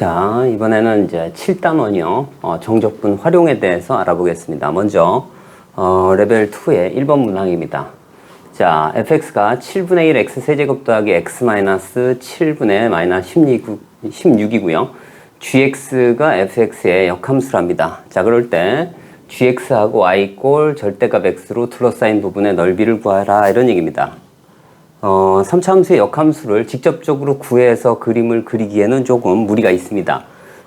자, 이번에는 이제 7단원이요. 정적분 활용에 대해서 알아보겠습니다. 먼저, 레벨 2의 1번 문항입니다. 자, fx가 7분의 1 x 세제곱 더하기 x 마이너스 7분의 마이너스 16이고요. gx가 fx의 역함수랍니다. 자, 그럴 때 gx하고 y 꼴 절대값 x로 둘러싸인 부분의 넓이를 구하라 이런 얘기입니다. 3차함수의 역함수를 직접적으로 구해서 그림을 그리기에는 조금 무리가 있습니다.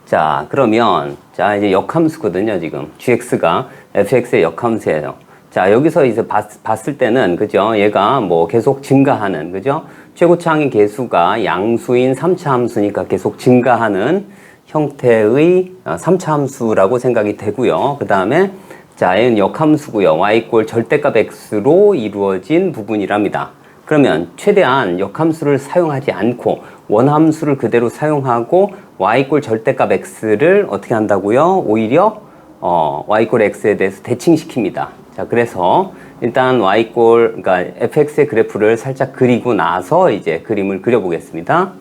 자, 그러면, 자, 이제 역함수거든요, 지금. gx가 fx의 역함수예요. 자, 여기서 이제 봤을 때는, 그죠? 얘가 뭐 계속 증가하는, 그죠? 최고차항의 개수가 양수인 3차함수니까 계속 증가하는 형태의 3차함수라고 생각이 되고요. 그 다음에, 자, 얘는 역함수고요. y꼴 절대값 x로 이루어진 부분이랍니다. 그러면 최대한 역함수를 사용하지 않고 원함수를 그대로 사용하고 y꼴 절대값 x를 어떻게 한다고요? 오히려 y꼴 x에 대해서 대칭시킵니다. 자, 그래서 일단 y꼴 그러니까 fx의 그래프를 살짝 그리고 나서 이제 그림을 그려보겠습니다.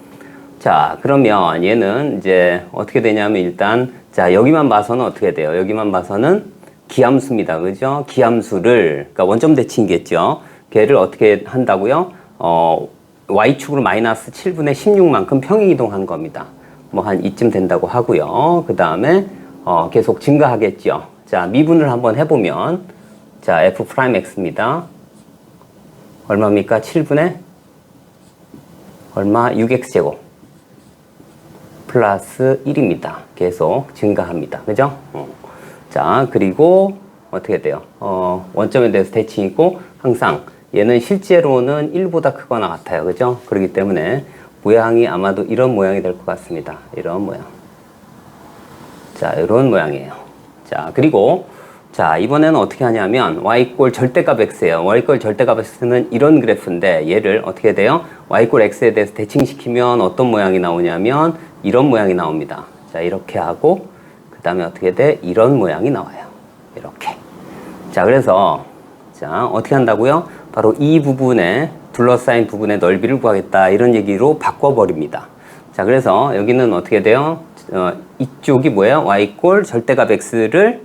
자, 그러면 얘는 이제 어떻게 되냐면 일단 자, 여기만 봐서는 어떻게 돼요? 여기만 봐서는 기함수입니다. 그죠? 기함수를 그러니까 원점 대칭이겠죠. 걔를 어떻게 한다고요? y축으로 마이너스 7분의 16만큼 평행이동한 겁니다. 뭐 한 이쯤 된다고 하고요. 그 다음에 계속 증가하겠죠. 자, 미분을 한번 해보면 자, f'x입니다. 얼마입니까? 7분의 얼마? 6x제곱 플러스 1입니다. 계속 증가합니다. 그죠? 자, 그리고 어떻게 돼요? 원점에 대해서 대칭이고 항상 얘는 실제로는 1보다 크거나 같아요. 그죠? 그렇기 때문에 모양이 아마도 이런 모양이 될 것 같습니다. 이런 모양. 자, 이런 모양이에요. 자, 그리고 자, 이번에는 어떻게 하냐면 y꼴 절대값 x예요. y꼴 절대값 x는 이런 그래프인데 얘를 어떻게 돼요? y꼴 x에 대해서 대칭시키면 어떤 모양이 나오냐면 이런 모양이 나옵니다. 자, 이렇게 하고 그 다음에 어떻게 돼? 이런 모양이 나와요. 이렇게. 자, 그래서 자, 어떻게 한다고요? 바로 이 부분에 둘러싸인 부분의 넓이를 구하겠다 이런 얘기로 바꿔버립니다. 자, 그래서 여기는 어떻게 돼요? 이쪽이 뭐예요? y꼴 절대값 x를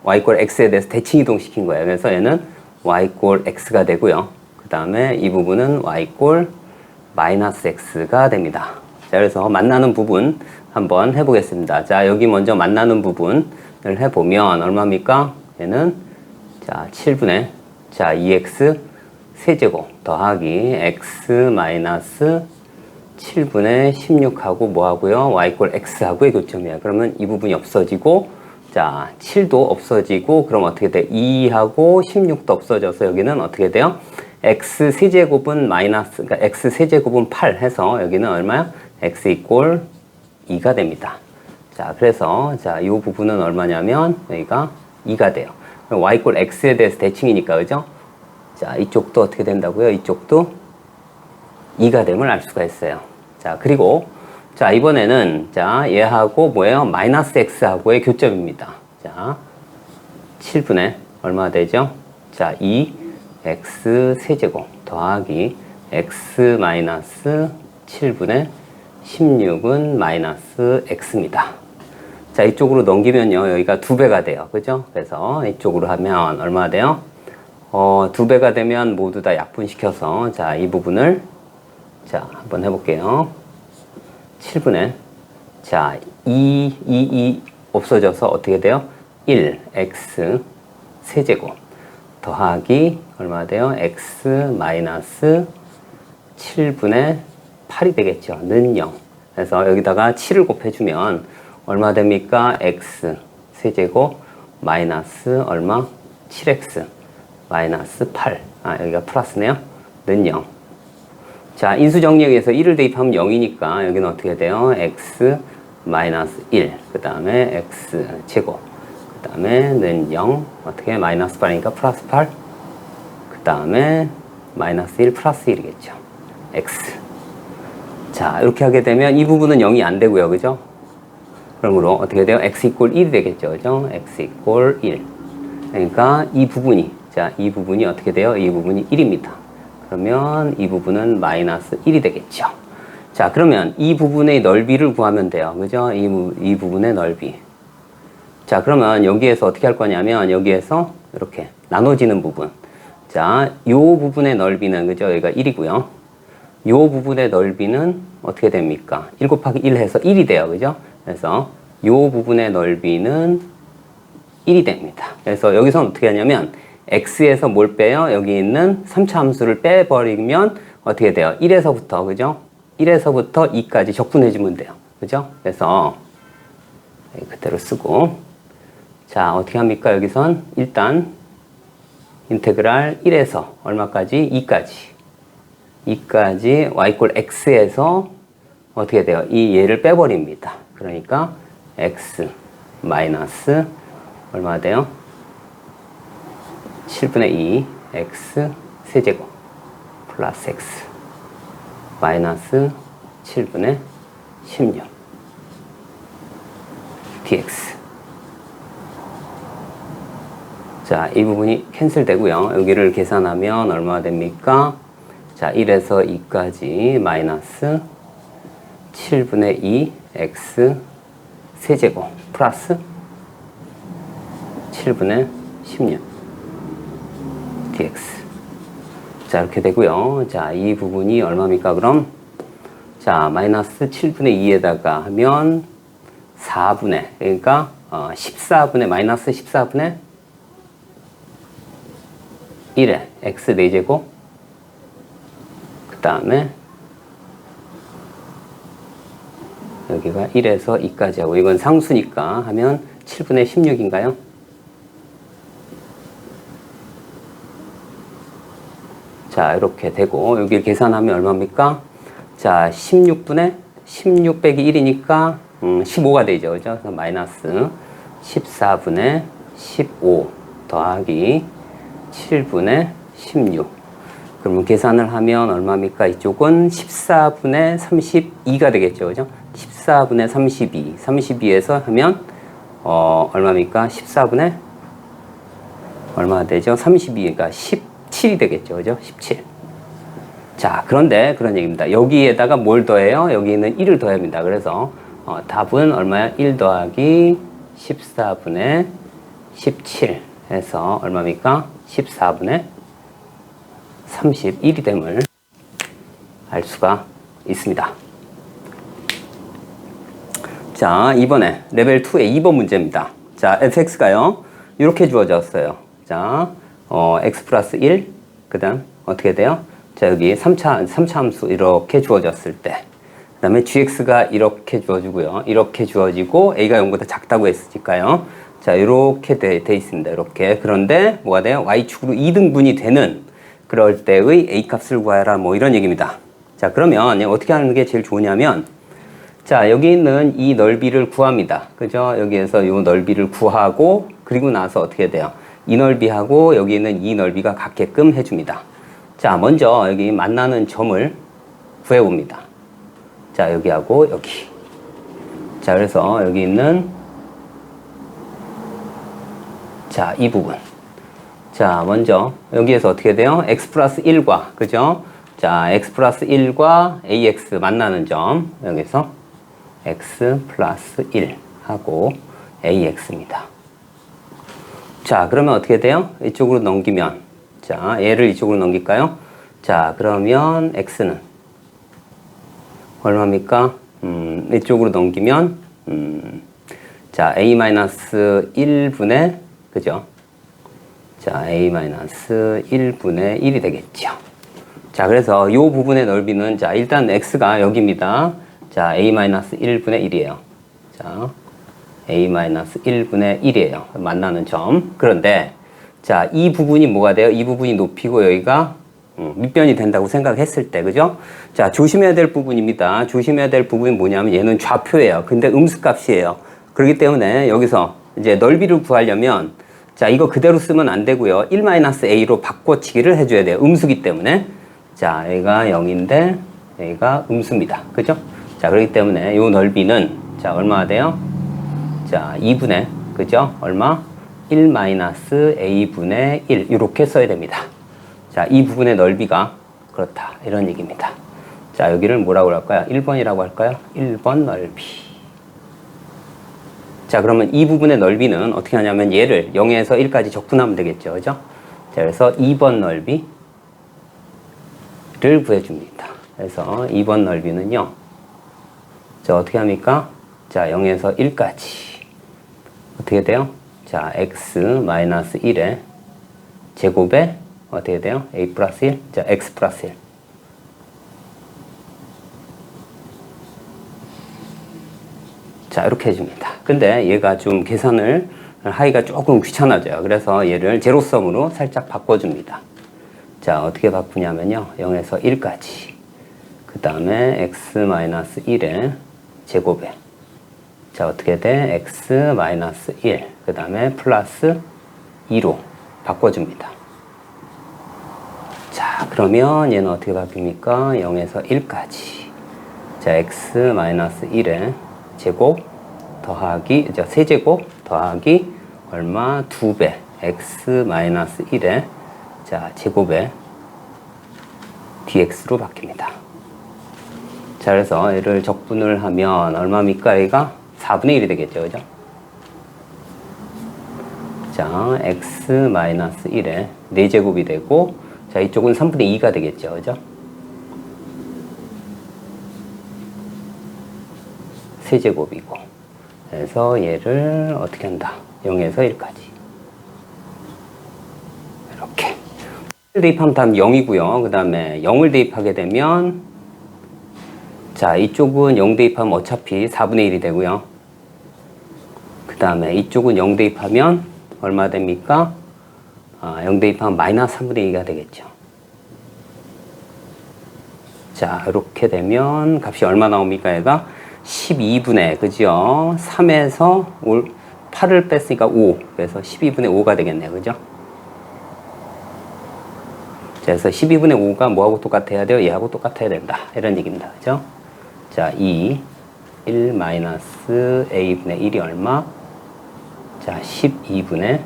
y꼴 x에 대해서 대칭 이동시킨 거예요. 그래서 얘는 y꼴 x가 되고요. 그 다음에 이 부분은 y꼴 마이너스 x가 됩니다. 자, 그래서 만나는 부분 한번 해보겠습니다. 자, 여기 먼저 만나는 부분을 해보면 얼마입니까? 얘는 자, 7분의 자, 2x 세제곱 더하기 x 마이너스 7분의 16하고 뭐 하고요? y꼴 x하고의 교점이에요. 그러면 이 부분이 없어지고 자, 7도 없어지고 그럼 어떻게 돼? 2하고 16도 없어져서 여기는 어떻게 돼요? x 세제곱은 마이너스 그러니까 x 세제곱은 8 해서 여기는 얼마야? x 이꼴 2가 됩니다. 자, 그래서 자, 이 부분은 얼마냐면 여기가 2가 돼요. y꼴 x에 대해서 대칭이니까, 그죠? 자, 이쪽도 어떻게 된다고요? 이쪽도 2가 됨을 알 수가 있어요. 자, 그리고, 자, 이번에는, 자, 얘하고 뭐예요? 마이너스 x하고의 교점입니다. 자, 7분의 얼마 되죠? 자, 2x 세제곱 더하기 x 마이너스 7분의 16은 마이너스 x입니다. 자, 이쪽으로 넘기면요, 여기가 2배가 돼요. 그죠? 그래서 이쪽으로 하면 얼마 돼요? 2배가 되면 모두 다 약분시켜서, 자, 이 부분을, 자, 한번 해볼게요. 7분의, 자, 2 없어져서 어떻게 돼요? 1x 세제곱 더하기 얼마 돼요? x 마이너스 7분의 8이 되겠죠. 는 0. 그래서 여기다가 7을 곱해주면 얼마 됩니까? x 세제곱 마이너스 얼마? 7x 마이너스 8. 여기가 플러스네요. 는 0. 자, 인수정리에 의해서 1을 대입하면 0이니까 여기는 어떻게 돼요? x 마이너스 1. 그 다음에 x 제곱. 그 다음에 는 0. 어떻게? 마이너스 8이니까 플러스 8. 그 다음에 마이너스 1 플러스 1이겠죠. x. 자, 이렇게 하게 되면 이 부분은 0이 안 되고요. 그죠? 그러므로 어떻게 돼요? x 이꼴 1이 되겠죠. 그죠? x 이꼴 1. 그러니까 이 부분이, 자, 이 부분이 어떻게 돼요? 이 부분이 1입니다. 그러면 이 부분은 마이너스 1이 되겠죠. 자, 그러면 이 부분의 넓이를 구하면 돼요. 그죠? 이 부분의 넓이. 자, 그러면 여기에서 어떻게 할 거냐면, 여기에서 이렇게 나눠지는 부분. 자, 요 부분의 넓이는, 그죠? 여기가 1이고요. 요 부분의 넓이는 어떻게 됩니까? 1 곱하기 1 해서 1이 돼요. 그죠? 그래서 요 부분의 넓이는 1이 됩니다. 그래서 여기서는 어떻게 하냐면, x에서 뭘 빼요? 여기 있는 3차 함수를 빼버리면 어떻게 돼요? 1에서부터, 그죠? 1에서부터 2까지 적분해주면 돼요. 그죠? 그래서 그대로 쓰고, 자, 어떻게 합니까? 여기선 일단 인테그랄 1에서 얼마까지? 2까지 y 꼴 x에서 어떻게 돼요? 이 얘를 빼버립니다. 그러니까 x 마이너스 얼마 돼요? 7분의 2 x 세제곱 플러스 x 마이너스 7분의 16 dx. 자, 이 부분이 캔슬 되고요. 여기를 계산하면 얼마 됩니까? 자, 1에서 2까지 마이너스 7분의 2 x 세제곱 플러스 7분의 16 dx. 자, 이렇게 되고요. 자, 이 부분이 얼마입니까? 그럼 자, 마이너스 7분의 2에다가 하면 4분의, 그러니까 14분의 마이너스 14분의 1에 x 4제곱, 그 다음에 여기가 1에서 2까지 하고, 이건 상수니까 하면 7분의 16인가요? 자, 이렇게 되고, 여기 계산하면 얼마입니까? 자, 16 빼기 1이니까 15가 되죠. 그죠? 그래서 마이너스 14분의 15 더하기 7분의 16. 그러면 계산을 하면 얼마입니까? 이쪽은 14분의 32가 되겠죠. 그죠? 14분의 32. 32에서 하면, 얼마입니까? 14분의 얼마가 되죠? 32가 17이 되겠죠. 그죠? 17. 자, 그런데 그런 얘기입니다. 여기에다가 뭘 더해요? 여기는 1을 더해야 합니다. 그래서, 답은 얼마야? 1 더하기 14분의 17 해서 얼마입니까? 14분의 31이 됨을 알 수가 있습니다. 자, 이번에 레벨 2의 2번 문제입니다. 자, fx가요, 이렇게 주어졌어요. 자, x 플러스 1, 그 다음, 어떻게 돼요? 자, 여기 3차 함수 이렇게 주어졌을 때, 그 다음에 gx가 이렇게 주어지고요. 이렇게 주어지고, a가 0보다 작다고 했으니까요. 자, 이렇게 돼 있습니다. 이렇게. 그런데 뭐가 돼요? y축으로 2등분이 되는 그럴 때의 a 값을 구하라. 뭐 이런 얘기입니다. 자, 그러면 어떻게 하는 게 제일 좋으냐면, 자, 여기 있는 이 넓이를 구합니다. 그죠? 여기에서 이 넓이를 구하고, 그리고 나서 어떻게 돼요? 이 넓이하고 여기 있는 이 넓이가 같게끔 해줍니다. 자, 먼저 여기 만나는 점을 구해봅니다. 자, 여기하고 여기. 자, 그래서 여기 있는, 자, 이 부분. 자, 먼저 여기에서 어떻게 돼요? x 플러스 1과, 그죠? 자, x 플러스 1과 ax 만나는 점, 여기서 x 플러스 1 하고 ax입니다. 자, 그러면 어떻게 돼요? 이쪽으로 넘기면, 자, 얘를 이쪽으로 넘길까요? 자, 그러면 x는 얼마입니까? 이쪽으로 넘기면, 자, a-1분의, 그죠? 자, a-1분의 1이 되겠죠. 자, 그래서 이 부분의 넓이는, 자, 일단 x가 여기입니다. 자, a-1분의 1이에요. 자, a-1분의 1이에요. 만나는 점. 그런데, 자, 이 부분이 뭐가 돼요? 이 부분이 높이고 여기가 밑변이 된다고 생각했을 때, 그죠? 자, 조심해야 될 부분입니다. 조심해야 될 부분이 뭐냐면 얘는 좌표예요. 근데 음수값이에요. 그렇기 때문에 여기서 이제 넓이를 구하려면, 자, 이거 그대로 쓰면 안 되고요. 1-a로 바꿔치기를 해줘야 돼요. 음수기 때문에. 자, 여기가 0인데 여기가 음수입니다. 그죠? 자, 그렇기 때문에 이 넓이는, 자, 얼마가 돼요? 자, 2분의, 그죠? 얼마? 1-a분의 1. 이렇게 써야 됩니다. 자, 이 부분의 넓이가 그렇다. 이런 얘기입니다. 자, 여기를 뭐라고 할까요? 1번이라고 할까요? 1번 넓이. 자, 그러면 이 부분의 넓이는 어떻게 하냐면 얘를 0에서 1까지 적분하면 되겠죠. 그죠? 자, 그래서 2번 넓이를 구해줍니다. 그래서 2번 넓이는요. 자, 어떻게 합니까? 자, 0에서 1까지. 어떻게 돼요? 자, x-1의 제곱에 어떻게 돼요? a 플러스 1? 자, x 플러스 1. 자, 이렇게 해줍니다. 근데 얘가 좀 계산을 하기가 조금 귀찮아져요. 그래서 얘를 제로섬으로 살짝 바꿔줍니다. 자, 어떻게 바꾸냐면요. 0에서 1까지. 그 다음에 x-1의 제곱에. 자, 어떻게 돼? x-1. 그 다음에 플러스 2로 바꿔줍니다. 자, 그러면 얘는 어떻게 바뀝니까? 0에서 1까지. 자, x-1의 제곱 더하기, 세제곱 더하기 얼마? 2배. x-1의 자, 제곱에 dx로 바뀝니다. 자, 그래서 얘를 적분을 하면 얼마입니까? 얘가 4분의 1이 되겠죠. 그죠? 자, x-1의 4제곱이 되고, 자, 이쪽은 3분의 2가 되겠죠. 그죠? 세제곱이고. 그래서 얘를 어떻게 한다? 0에서 1까지. 이렇게. 대입하면 다음 0이고요. 그 다음에 0을 대입하게 되면, 자, 이쪽은 0 대입하면 어차피 4분의 1이 되고요. 그 다음에 이쪽은 0 대입하면 얼마 됩니까? 0 대입하면 마이너스 3분의 2가 되겠죠. 자, 이렇게 되면 값이 얼마 나옵니까? 얘가 12분의, 그죠? 3에서 8을 뺐으니까 5. 그래서 12분의 5가 되겠네요. 그죠? 자, 그래서 12분의 5가 뭐하고 똑같아야 돼요? 얘하고 똑같아야 된다. 이런 얘기입니다. 그죠? 자, 1 마이너스 a분의 1이 얼마? 자, 12분의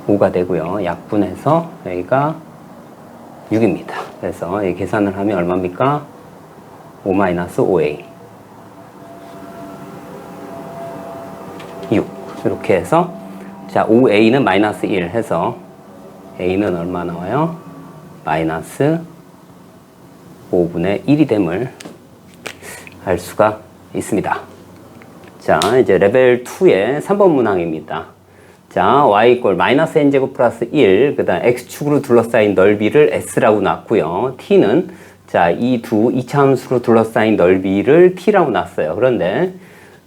5가 되고요. 약분해서 여기가 6입니다. 그래서 이 계산을 하면 얼마입니까? 5 마이너스 5a. 6. 이렇게 해서, 자, 5a는 마이너스 1 해서, a는 얼마 나와요? 마이너스 5분의 1이 됨을 알 수가 있습니다. 자, 이제 레벨 2의 3번 문항입니다. 자, y 이꼴 마이너스 n제곱 플러스 1, 그 다음 x축으로 둘러싸인 넓이를 s라고 놨고요. t는, 자, 이 이차함수로 둘러싸인 넓이를 t라고 놨어요. 그런데,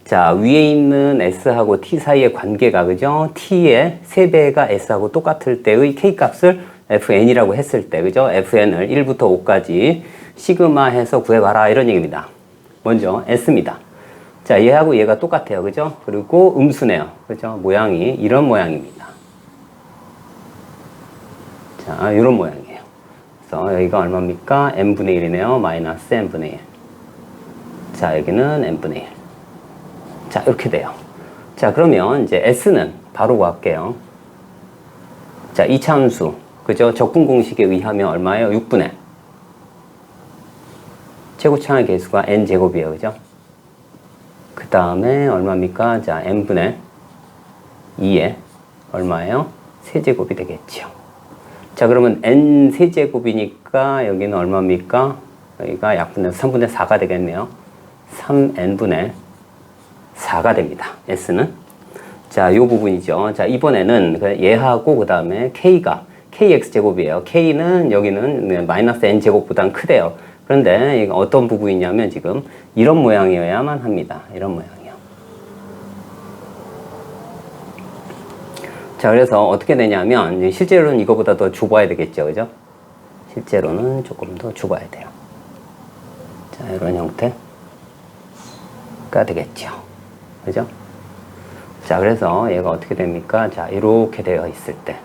자, 위에 있는 s하고 t 사이의 관계가, 그죠? t의 3배가 s하고 똑같을 때의 k값을 fn이라고 했을 때, 그죠? fn을 1부터 5까지 시그마 해서 구해봐라. 이런 얘기입니다. 먼저 s입니다. 자, 얘하고 얘가 똑같아요. 그죠? 그리고 음수네요. 그죠? 모양이 이런 모양입니다. 자, 이런 모양이에요. 그래서 여기가 얼마입니까? n분의 1이네요. 마이너스 n분의 1. 자, 여기는 n분의 1. 자, 이렇게 돼요. 자, 그러면 이제 s는 바로 구할게요. 자, 이차함수. 그죠? 적분 공식에 의하면 얼마예요? 6분의. 최고차의 개수가 n제곱이에요. 그죠? 그 다음에 얼마입니까? 자, n분의 2에 얼마예요? 세제곱이 되겠죠. 자, 그러면 n 세제곱이니까 여기는 얼마입니까? 여기가 약분해서 3분의 4가 되겠네요. 3n분의 4가 됩니다. s는. 자, 요 부분이죠. 자, 이번에는 얘하고 그 다음에 k가 kx제곱이에요. k는 여기는 마이너스 n제곱보단 크대요. 그런데 이거 어떤 부분이냐면 지금 이런 모양이어야만 합니다. 이런 모양이요. 자, 그래서 어떻게 되냐면 실제로는 이거보다 더 좁아야 되겠죠. 그죠? 실제로는 조금 더 좁아야 돼요. 자, 이런 형태가 되겠죠. 그죠? 자, 그래서 얘가 어떻게 됩니까? 자, 이렇게 되어 있을 때.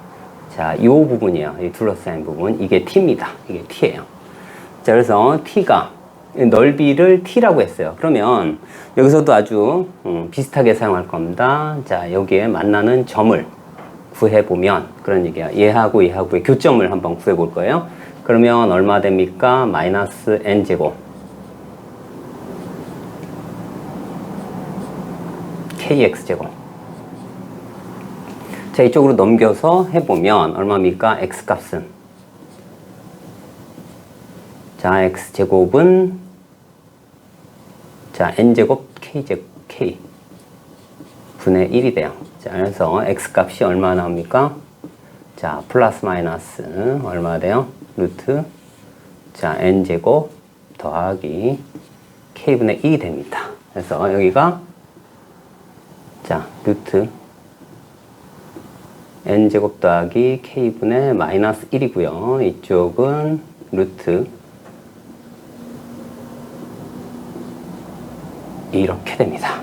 자, 이 부분이요. 이 둘러싸인 부분. 이게 t입니다. 이게 t예요. 자, 그래서 t가 넓이를 t라고 했어요. 그러면 여기서도 아주 비슷하게 사용할 겁니다. 자, 여기에 만나는 점을 구해보면 그런 얘기야. 얘하고 얘하고의 교점을 한번 구해볼 거예요. 그러면 얼마 됩니까? 마이너스 n제곱 kx제곱. 자, 이쪽으로 넘겨서 해보면 얼마입니까? x값은, 자, x제곱은, 자, n제곱 k제곱 k 분의 1이 돼요. 자, 그래서 x값이 얼마 나옵니까? 자, 플러스 마이너스 얼마 돼요? 루트, 자, n제곱 더하기 k분의 2이 됩니다. 그래서 여기가, 자, 루트 n제곱 더하기 k분의 마이너스 1이고요. 이쪽은 루트 이렇게 됩니다.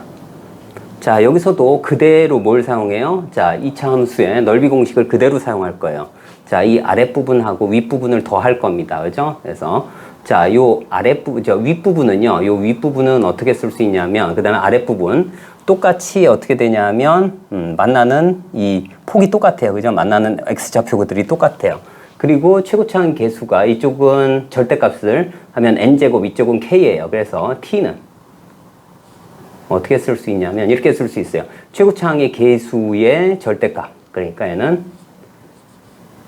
자, 여기서도 그대로 뭘 사용해요? 자, 2차 함수의 넓이 공식을 그대로 사용할 거예요. 자, 이 아랫부분하고 윗부분을 더할 겁니다. 그죠? 그래서, 자, 요 아랫부분, 저 윗부분은요, 요 윗부분은 어떻게 쓸 수 있냐면, 그 다음에 아랫부분, 똑같이 어떻게 되냐면, 만나는 이 폭이 똑같아요. 그죠? 만나는 x좌표들이 똑같아요. 그리고 최고차항 계수가 이쪽은 절대값을 하면 n제곱, 이쪽은 k예요. 그래서 t는 어떻게 쓸 수 있냐면 이렇게 쓸 수 있어요. 최고차항의 계수의 절대값. 그러니까 얘는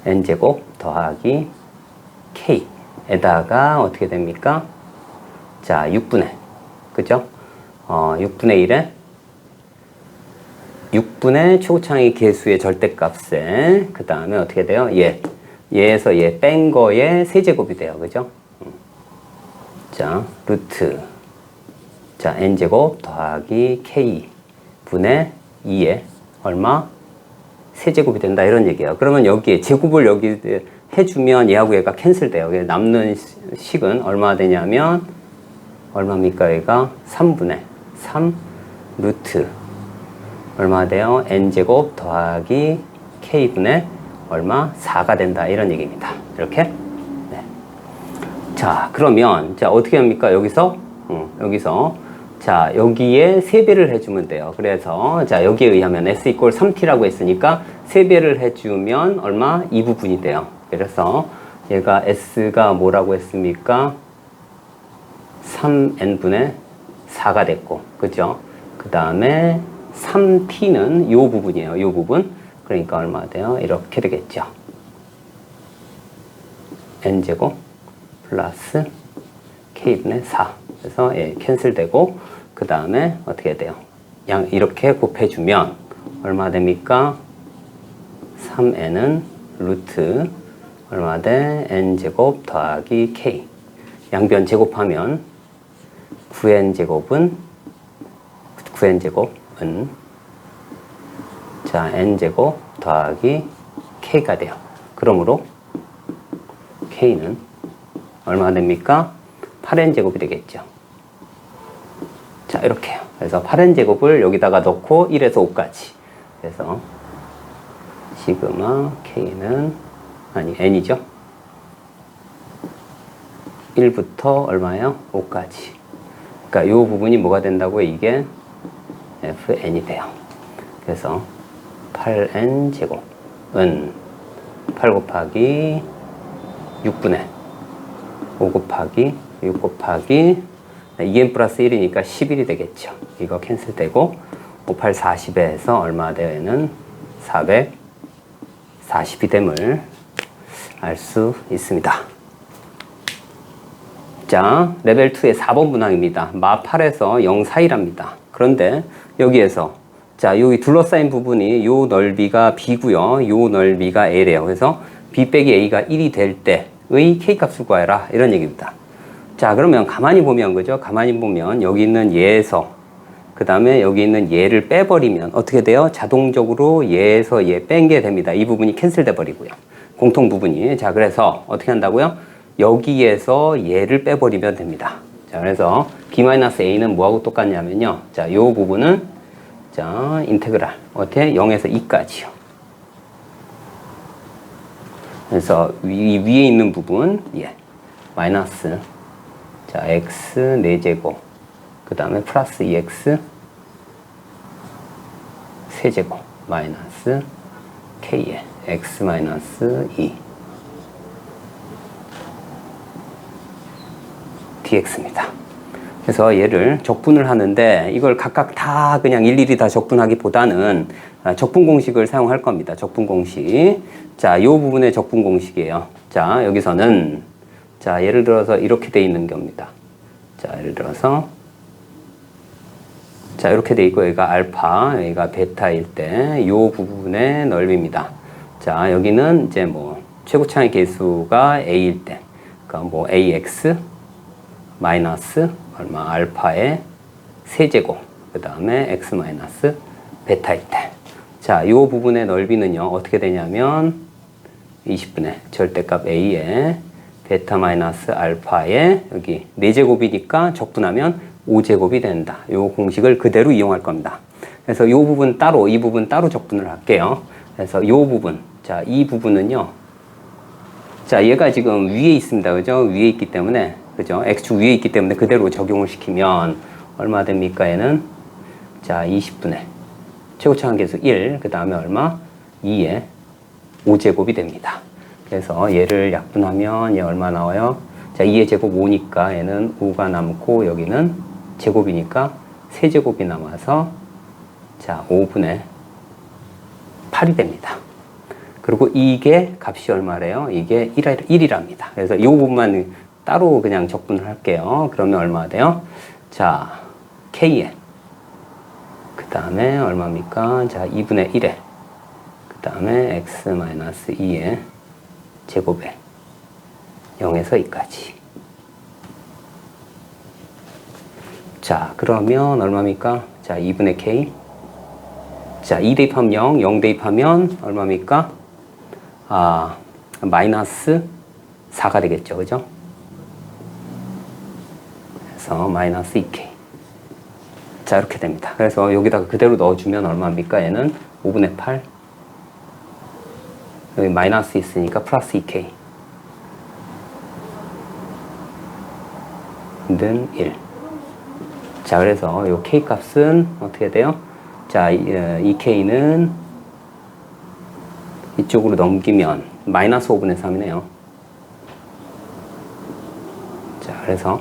n제곱 더하기 k에다가 어떻게 됩니까? 자, 6분의, 그죠? 6분의 1에 6분의 최고차항의 계수의 절대값에 그 다음에 어떻게 돼요? 얘에서 얘 뺀 거에 세제곱이 돼요. 그죠? 자, 루트, 자, n제곱 더하기 k 분의 2에 얼마? 세제곱이 된다, 이런 얘기예요. 그러면 여기에 제곱을 여기 해주면 얘하고 얘가 캔슬돼요. 남는 식은 얼마 되냐면 얼마입니까? 얘가 3분의 3 루트 얼마 돼요? n제곱 더하기 k분의 얼마? 4가 된다, 이런 얘기입니다. 이렇게. 네. 자, 그러면 자, 어떻게 합니까? 여기서 자, 여기에 3배를 해주면 돼요. 그래서 자, 여기에 의하면 s = 3t라고 했으니까 3배를 해주면 얼마? 이 부분이 돼요. 그래서 얘가 s가 뭐라고 했습니까? 3n분의 4가 됐고, 그죠? 그 다음에 3t는 요 부분이에요. 요 부분. 그러니까 얼마 돼요? 이렇게 되겠죠. n제곱 플러스 k분의 4. 그래서 예, 캔슬되고, 그 다음에 어떻게 돼요? 이렇게 곱해주면 얼마 됩니까? 3n은 루트 얼마 돼? n제곱 더하기 k. 양변 제곱하면 9n제곱은 자, n제곱 더하기 k가 돼요. 그러므로 k는 얼마 됩니까? 8n제곱이 되겠죠. 자, 이렇게요. 그래서 8n제곱을 여기다가 넣고 1에서 5까지. 그래서 시그마 k는 n이죠. 1부터 얼마예요? 5까지. 그러니까 이 부분이 뭐가 된다고요? 이게 fn이 돼요. 그래서 8n제곱은 8 곱하기 6분의 5 곱하기 6 곱하기 2n 플러스 1이니까 11이 되겠죠. 이거 캔슬되고 5, 8, 40에서 얼마 돼요? 얘는 440이 됨을 알 수 있습니다. 자, 레벨 2의 4번 문항입니다. 마 8에서 0 사이랍니다. 그런데 여기에서 자, 여기 둘러싸인 부분이 요 넓이가 b고요. 요 넓이가 a래요. 그래서 b 빼기 a가 1이 될 때의 k값을 구하라, 이런 얘기입니다. 자, 그러면 가만히 보면, 그죠? 가만히 보면 여기 있는 얘에서 그 다음에 여기 있는 얘를 빼버리면 어떻게 돼요? 자동적으로 얘에서 얘 뺀 게 됩니다. 이 부분이 캔슬돼 버리고요. 공통 부분이. 자, 그래서 어떻게 한다고요? 여기에서 얘를 빼버리면 됩니다. 자, 그래서 b-a는 뭐하고 똑같냐면요. 자, 요 부분은 자, 인테그랄 어떻게? 0에서 2까지요. 그래서 위에 있는 부분 마이너스 자, x 4제곱 그 다음에 플러스 2x 세제곱 마이너스 k에 x 마이너스 2 dx입니다. 그래서 얘를 적분을 하는데 이걸 각각 다 그냥 일일이 다 적분하기보다는 적분 공식을 사용할 겁니다. 적분 공식. 자, 이 부분의 적분 공식이에요. 자, 여기서는 자, 예를 들어서 이렇게 돼 있는 겁니다. 자, 예를 들어서 자, 이렇게 돼 있고 여기가 알파, 여기가 베타일 때 이 부분의 넓이입니다. 자, 여기는 이제 뭐 최고차의 개수가 a일 때, 그러니까 뭐 ax 마이너스 얼마 알파의 세제곱, 그 다음에 x 마이너스 베타일 때. 자, 이 부분의 넓이는요 어떻게 되냐면 20분의 절대값 a에 베타 마이너스 알파의 여기 4제곱이니까 적분하면 5제곱이 된다. 이 공식을 그대로 이용할 겁니다. 그래서 이 부분 따로, 이 부분 따로 적분을 할게요. 그래서 이 부분, 자, 이 부분은요, 자, 얘가 지금 위에 있습니다. 그죠? 위에 있기 때문에, 그죠? x축 위에 있기 때문에 그대로 적용을 시키면 얼마 됩니까? 얘는 자, 20분의 최고차항 계수 1, 그 다음에 얼마? 2에 5제곱이 됩니다. 그래서 얘를 약분하면 얘 얼마 나와요? 자, 2의 제곱 5니까 얘는 5가 남고 여기는 제곱이니까 세제곱이 남아서 자, 5분의 8이 됩니다. 그리고 이게 값이 얼마래요? 이게 1이랍니다. 그래서 이 부분만 따로 그냥 적분을 할게요. 그러면 얼마 돼요? 자, k에 그 다음에 얼마입니까? 자, 2분의 1에 그 다음에 x-2의 제곱에 0에서 2까지. 자, 그러면 얼마입니까? 자, 2분의 k. 자, 2 대입하면 0, 0 대입하면 얼마입니까? 아, 마이너스 4가 되겠죠. 그죠? 그래서 마이너스 2k. 자, 이렇게 됩니다. 그래서 여기다가 그대로 넣어주면 얼마입니까? 얘는 5분의 8. 여기 마이너스 있으니까 플러스 2k. 는 1. 자, 그래서 요 k 값은 어떻게 돼요? 자, 이 k는 이쪽으로 넘기면 마이너스 5분의 3이네요. 자, 그래서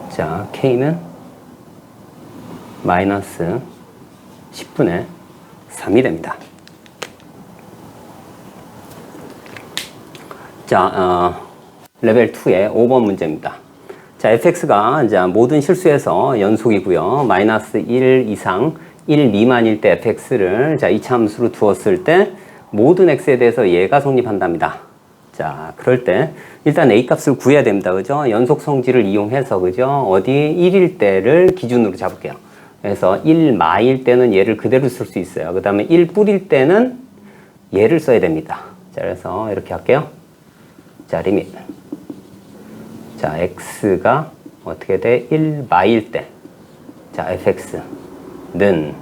자, k는 마이너스 10분의 3이 됩니다. 자, 레벨 2의 5번 문제입니다. 자, fx가 이제 모든 실수에서 연속이고요. 마이너스 1 이상, 1 미만일 때 fx를 자, 이차함수로 두었을 때 모든 x에 대해서 얘가 성립한답니다. 자, 그럴 때 일단 a 값을 구해야 됩니다. 그죠? 연속 성질을 이용해서, 그죠? 어디 1일 때를 기준으로 잡을게요. 그래서 1 마일 때는 얘를 그대로 쓸 수 있어요. 그 다음에 1 뿌릴 때는 얘를 써야 됩니다. 자, 그래서 이렇게 할게요. 자, 리밋. 자, x가 어떻게 돼? 1 마일 때. 자, fx는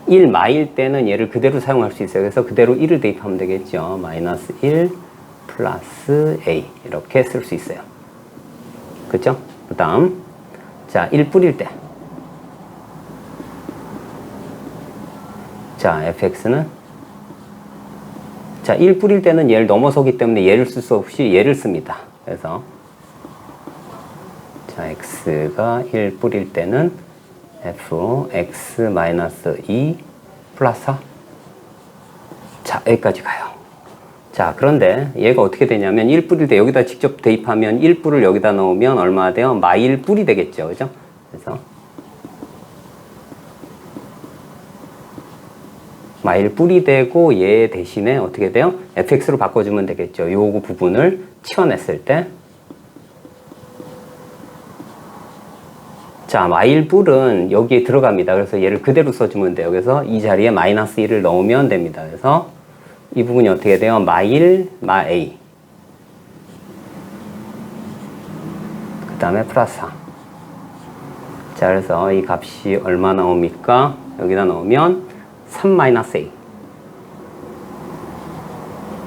1 마일 때는 얘를 그대로 사용할 수 있어요. 그래서 그대로 1을 대입하면 되겠죠. 마이너스 1 플러스 a. 이렇게 쓸 수 있어요. 그쵸? 그 다음. 자, 1 뿌릴 때. 자, fx는 자, 1 뿌릴 때는 얘를 넘어서기 때문에 얘를 쓸 수 없이 얘를 씁니다. 그래서 자, x가 1 뿌릴 때는 fx-2 플러스 4. 자, 여기까지 가요. 자, 그런데 얘가 어떻게 되냐면 1 뿌릴 때 여기다 직접 대입하면 1 뿌를 여기다 넣으면 얼마 돼요? 마일 뿌리 되겠죠. 그죠? 그래서 마일 뿌리 되고 얘 대신에 어떻게 돼요? fx로 바꿔주면 되겠죠. 요 부분을 치워냈을 때. 자, 마일 뿔은 여기에 들어갑니다. 그래서 얘를 그대로 써주면 돼요. 그래서 이 자리에 마이너스 1을 넣으면 됩니다. 그래서 이 부분이 어떻게 돼요? 마일, 마A. 그 다음에 플러스 4. 자, 그래서 이 값이 얼마 나옵니까? 여기다 넣으면 3-a.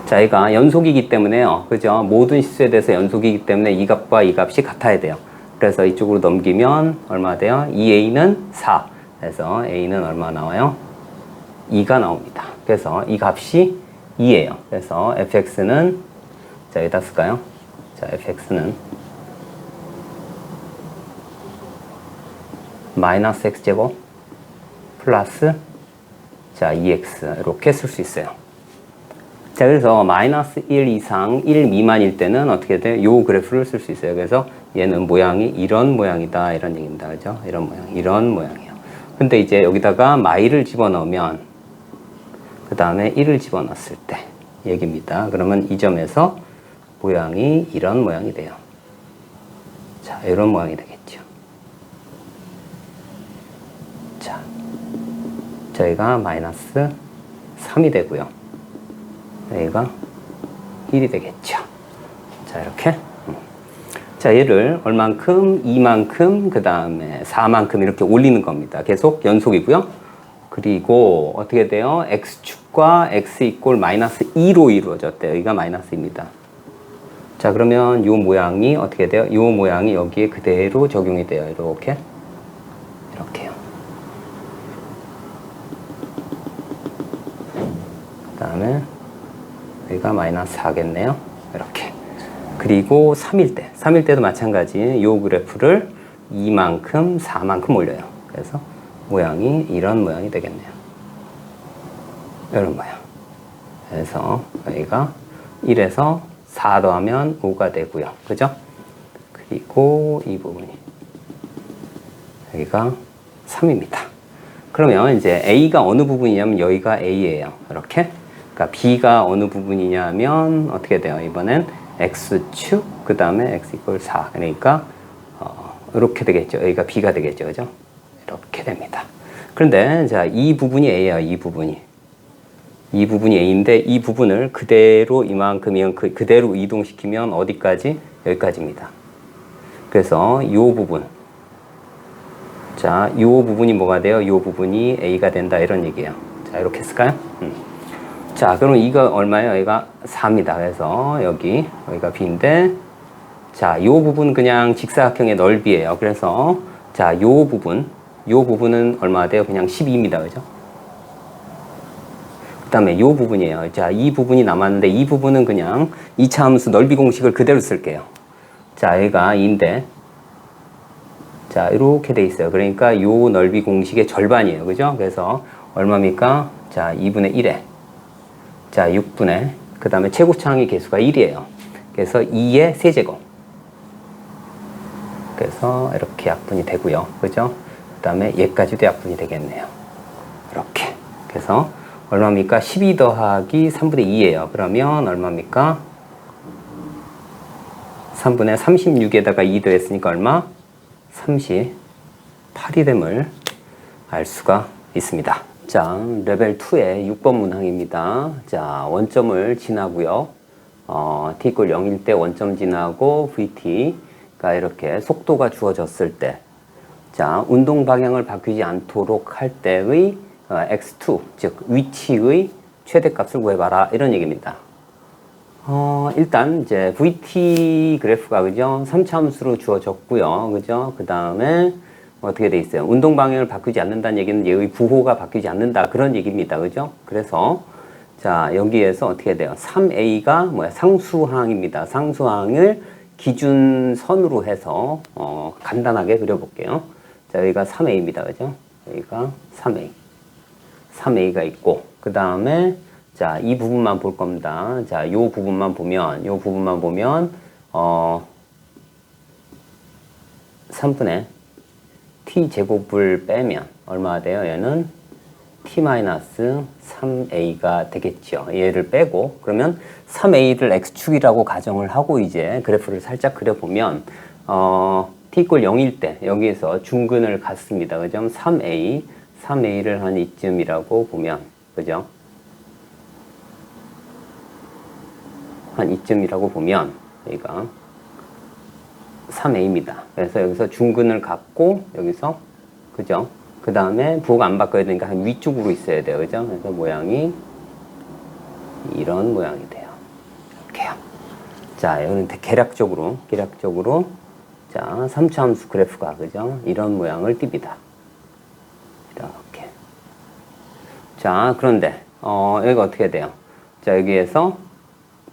자, 얘가 연속이기 때문에요. 그죠? 모든 실수에 대해서 연속이기 때문에 이 값과 이 값이 같아야 돼요. 그래서 이쪽으로 넘기면 얼마 돼요? 2a는 4. 그래서 a는 얼마 나와요? 2가 나옵니다. 그래서 이 값이 2예요. 그래서 fx는 자, 여기다 쓸까요? 자, fx는 마이너스 x제곱 플러스 자, 2x 이렇게 쓸 수 있어요. 자, 그래서 마이너스 1 이상 1 미만일 때는 어떻게 돼? 요 그래프를 쓸 수 있어요. 그래서 얘는 모양이 이런 모양이다 이런 얘기입니다. 그죠? 이런 모양이에요. 근데 이제 여기다가 마이를 집어넣으면 그 다음에 1을 집어넣었을 때 얘기입니다. 그러면 이 점에서 모양이 이런 모양이 돼요. 자, 이런 모양이 되겠죠. 자, 저희가 마이너스 3이 되고요. 여기가 1이 되겠죠. 자, 이렇게. 자, 얘를 얼만큼, 2만큼, 그 다음에 4만큼 이렇게 올리는 겁니다. 계속 연속이고요. 그리고 어떻게 돼요? x축과 x 이꼴 마이너스 2로 이루어졌대요. 여기가 마이너스입니다. 자, 그러면 요 모양이 어떻게 돼요? 요 모양이 여기에 그대로 적용이 돼요. 이렇게. 이렇게요. 그 다음에 여기가 마이너스 4겠네요. 이렇게. 그리고 3일 때도 마찬가지 요 그래프를 2만큼, 4만큼 올려요. 그래서 모양이 이런 모양이 되겠네요. 이런 모양. 그래서 여기가 1에서 4 더하면 5가 되고요. 그죠? 그리고 이 부분이 여기가 3입니다. 그러면 이제 A가 어느 부분이냐면 여기가 A예요. 이렇게. 그러니까 B가 어느 부분이냐면 어떻게 돼요? 이번엔 X축, 그 다음에 X 이퀄 4. 그러니까 이렇게 되겠죠. 여기가 B가 되겠죠. 그죠? 이렇게 됩니다. 그런데 자, 이 부분이 A예요. 이 부분이 A인데 이 부분을 그대로 이만큼 그대로 이동시키면 어디까지? 여기까지입니다. 그래서 이 부분, 자, 이 부분이 뭐가 돼요? 이 부분이 A가 된다 이런 얘기예요. 자, 이렇게 쓸까요? 자, 그럼 이거 얼마예요? 여기가 4입니다. 그래서 여기가 B인데, 자, 이 부분 그냥 직사각형의 넓이에요. 그래서 자, 이 부분은 얼마 돼요? 그냥 12입니다. 그죠? 그 다음에 이 부분이에요. 자, 이 부분이 남았는데 이 부분은 그냥 2차 함수 넓이 공식을 그대로 쓸게요. 자, 여기가 2인데, 자, 이렇게 돼 있어요. 그러니까 이 넓이 공식의 절반이에요. 그죠? 그래서 얼마입니까? 자, 2분의 1에, 자, 6분의, 그 다음에 최고차항의 개수가 1이에요. 그래서 2의 세제곱. 그래서 이렇게 약분이 되고요. 그죠? 그 다음에 얘까지도 약분이 되겠네요. 이렇게. 그래서 얼마입니까? 12 더하기 3분의 2예요. 그러면 얼마입니까? 3분의 36에다가 2 더했으니까 얼마? 38이 됨을 알 수가 있습니다. 자, 레벨 2의 6번 문항입니다. 자, 원점을 지나고요. t = 0일 때 원점 지나고 vt가 이렇게 속도가 주어졌을 때, 자, 운동 방향을 바뀌지 않도록 할 때의 x2, 즉 위치의 최대값을 구해봐라 이런 얘기입니다. 일단 이제 vt 그래프가 그죠? 3차 함수로 주어졌고요. 그죠? 그 다음에 어떻게 돼 있어요? 운동 방향을 바뀌지 않는다는 얘기는 얘의 부호가 바뀌지 않는다 그런 얘기입니다. 그죠? 그래서 자, 여기에서 어떻게 돼요? 3a가 뭐야? 상수항입니다. 상수항을 기준선으로 해서 간단하게 그려볼게요. 자, 여기가 3a입니다. 그죠? 여기가 3a가 있고, 그 다음에 자, 이 부분만 볼 겁니다. 자, 요 부분만 보면 3분의 t제곱을 빼면 얼마가 돼요? 얘는 t-3a가 되겠죠. 얘를 빼고, 그러면 3a를 x축이라고 가정을 하고 이제 그래프를 살짝 그려보면, t = 0일 때 여기에서 중근을 갖습니다. 그죠? 3a를 한 이쯤이라고 보면, 그죠? 한 이쯤이라고 보면 여기가 3a입니다. 그래서 여기서 중근을 갖고 여기서, 그죠? 그 다음에 부호가 안 바꿔야 되니까 한 위쪽으로 있어야 돼요. 그죠? 그래서 모양이 이런 모양이 돼요. 이렇게요. 자, 여기는 계략적으로 자, 3차 함수 그래프가, 그죠? 이런 모양을 띱니다. 이렇게. 자, 그런데 여기가 어떻게 돼요? 자, 여기에서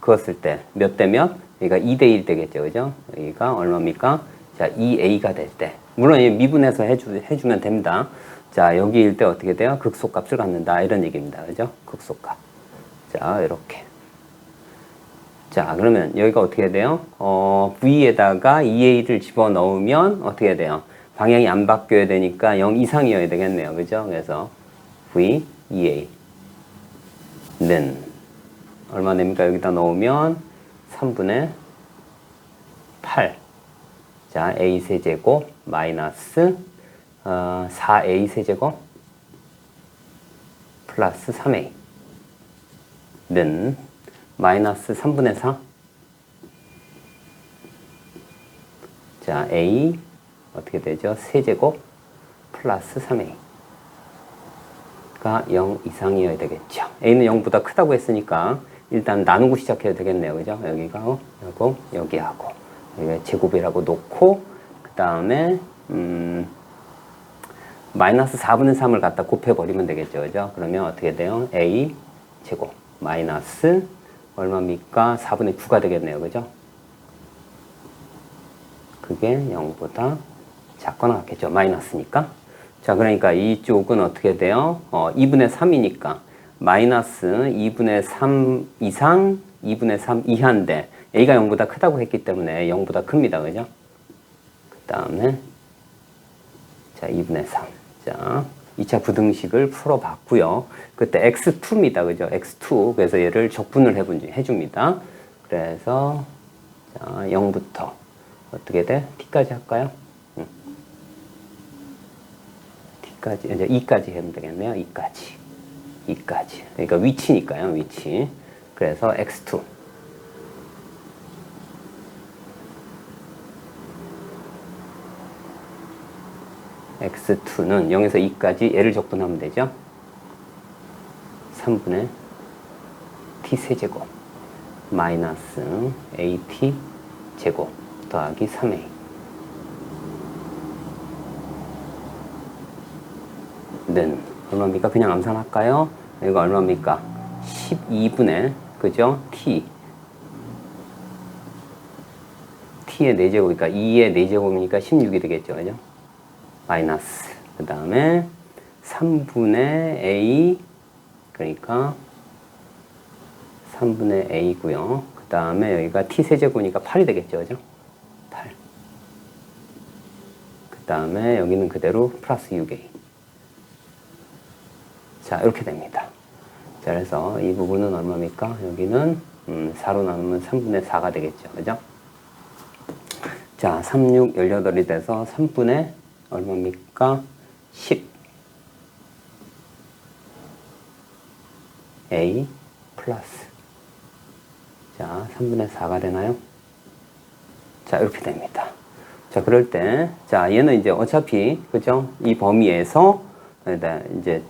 그었을 때 몇 대 몇? 여기가 2대 1 되겠죠. 그죠? 여기가 얼마입니까? 자, 2a가 될 때. 물론 미분해서 해주면 됩니다. 자, 여기일 때 어떻게 돼요? 극소값을 갖는다. 이런 얘기입니다. 그죠? 극소값. 자, 이렇게. 자, 그러면 여기가 어떻게 돼요? V에다가 2a를 집어넣으면 어떻게 돼요? 방향이 안 바뀌어야 되니까 0 이상이어야 되겠네요. 그죠? 그래서 V, 2a는 얼마 됩니까? 여기다 넣으면 3분의 8. 자, a 세제곱 마이너스 4a 세제곱 플러스 3a는 마이너스 3분의 4. 자, a 어떻게 되죠? 세제곱 플러스 3a가 0 이상이어야 되겠죠. a는 0보다 크다고 했으니까 일단 나누고 시작해야 되겠네요. 그죠? 여기가 하고 여기하고 여기가 제곱이라고 놓고 그 다음에 마이너스 4분의 3을 갖다 곱해버리면 되겠죠. 그죠? 그러면 어떻게 돼요? a 제곱 마이너스 얼마입니까? 4분의 9가 되겠네요. 그죠? 그게 0보다 작거나 같겠죠. 마이너스니까. 자, 그러니까 이쪽은 어떻게 돼요? 2분의 3이니까 마이너스 2분의 3 이상 2분의 3 이하인데 a가 0보다 크다고 했기 때문에 0보다 큽니다. 그죠? 그 다음에 자, 2분의 3. 자, 2차 부등식을 풀어봤고요. 그때 x2입니다. 그죠? x2. 그래서 얘를 적분을 해줍니다. 그래서 자, 0부터 어떻게 돼? t까지 할까요? t까지, 이제 2까지 하면 되겠네요. 2까지. 그러니까 위치니까요. 위치. 그래서 x2. x2는 0에서 2까지 얘를 적분하면 되죠. 3분의 t 세제곱 마이너스 at 제곱 더하기 3a 는 얼마입니까? 그냥 암산할까요? 이거 얼마입니까? 12분의 그죠? t의 4제곱이니까 2의 4제곱이니까 16이 되겠죠. 그죠? 마이너스 그 다음에 3분의 a 그러니까 3분의 a고요. 그 다음에 여기가 t 세제곱이니까 8이 되겠죠. 그죠? 8. 그 다음에 여기는 그대로 플러스 6a. 자, 이렇게 됩니다. 자, 그래서 이 부분은 얼마입니까? 여기는 4로 나누면 3분의 4가 되겠죠. 그죠? 자, 3, 6, 18이 돼서 3분의 얼마입니까? 10. a 플러스. 자, 3분의 4가 되나요? 자, 이렇게 됩니다. 자, 그럴 때, 자, 얘는 이제 어차피, 그죠? 이 범위에서, 이제,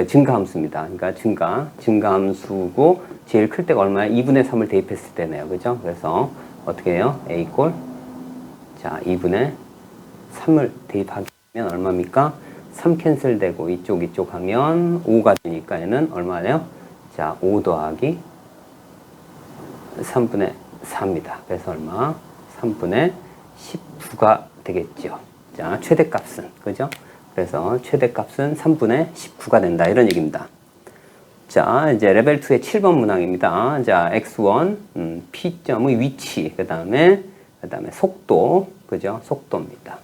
증가함수입니다. 그러니까 증가함수고, 제일 클 때가 얼마야? 2분의 3을 대입했을 때네요. 그죠? 그래서, 어떻게 해요? a 꼴. 자, 2분의 3을 대입하면 얼마입니까? 3 캔슬되고, 이쪽 하면 5가 되니까 얘는 얼마예요? 자, 5 더하기 3분의 4입니다. 그래서 얼마? 3분의 19가 되겠죠. 자, 최대값은, 그죠? 그래서 최대값은 3분의 19가 된다. 이런 얘기입니다. 자, 이제 레벨 2의 7번 문항입니다. 자, x1, P점의 위치, 그 다음에 속도, 그죠? 속도입니다.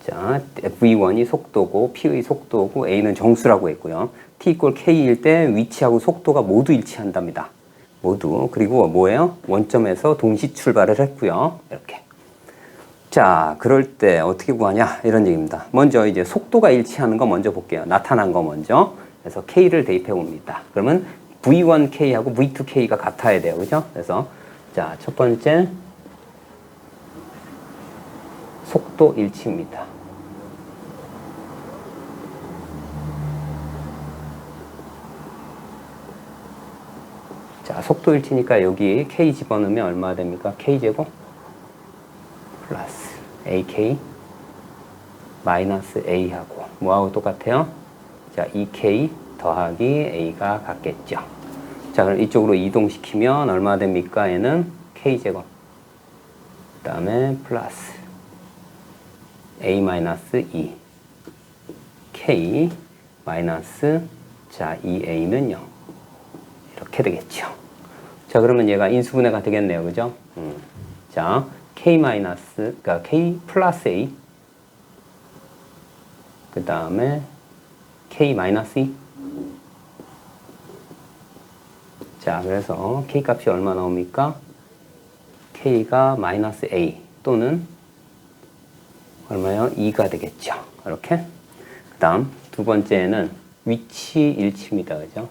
자, v1이 속도고, p의 속도고, a는 정수라고 했고요. t = k일 때 위치하고 속도가 모두 일치한답니다. 모두. 그리고 뭐예요? 원점에서 동시 출발을 했고요. 이렇게. 자, 그럴 때 어떻게 구하냐? 이런 얘기입니다. 먼저 이제 속도가 일치하는 거 먼저 볼게요. 나타난 거 먼저. 그래서 k를 대입해 봅니다. 그러면 v1k하고 v2k가 같아야 돼요. 그죠? 그래서 자, 첫 번째 속도 일치입니다. 자, 속도 일치니까 여기 k 집어넣으면 얼마 됩니까? k제곱 플러스 ak 마이너스 a하고 뭐하고 똑같아요? 자, 2k 더하기 a가 같겠죠. 자, 그럼 이쪽으로 이동시키면 얼마 됩니까? 얘는 k제곱. 그 다음에 플러스 a-2 k 마이너스 자 2a는 0 이렇게 되겠죠. 자, 그러면 얘가 인수분해가 되겠네요. 그죠? 자, k 마이너스 그러니까 k 플러스 a 그 다음에 k 마이너스 2. 자, 그래서 k 값이 얼마 나옵니까? k가 마이너스 a 또는 얼마요? 2가 되겠죠. 이렇게. 그 다음 두 번째는 위치 일치입니다. 그죠?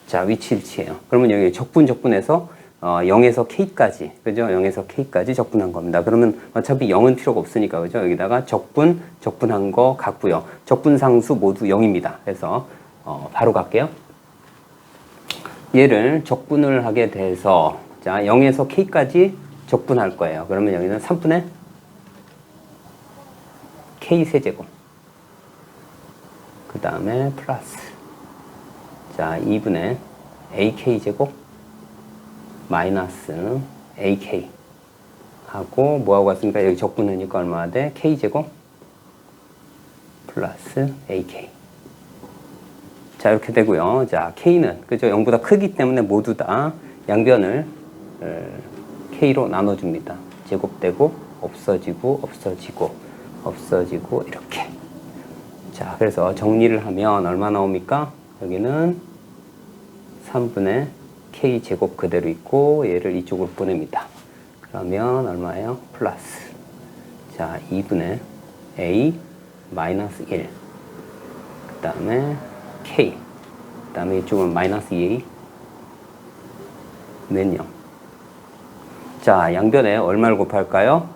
자, 위치 일치예요. 그러면 여기 적분해서 0에서 k까지, 그죠? 0에서 k까지 적분한 겁니다. 그러면 어차피 0은 필요가 없으니까, 그죠? 여기다가 적분한 거 같고요. 적분상수 모두 0입니다. 그래서 바로 갈게요. 얘를 적분을 하게 돼서 자 0에서 k까지 적분할 거예요. 그러면 여기는 3분의 k 세제곱 그 다음에 플러스 자 2분의 ak 제곱 마이너스 ak 하고 뭐하고 같습니까? 여기 적분하니까 얼마나 돼? k 제곱 플러스 ak 자 이렇게 되고요. 자 k는 그죠? 0보다 크기 때문에 모두 다 양변을 k로 나눠줍니다. 제곱되고 없어지고 이렇게. 자 그래서 정리를 하면 얼마 나옵니까? 여기는 3분의 k 제곱 그대로 있고 얘를 이쪽으로 보냅니다. 그러면 얼마예요? 플러스 자 2분의 a 마이너스 1 그 다음에 k 그 다음에 이쪽은 마이너스 2a 는 0. 자 양변에 얼마를 곱할까요?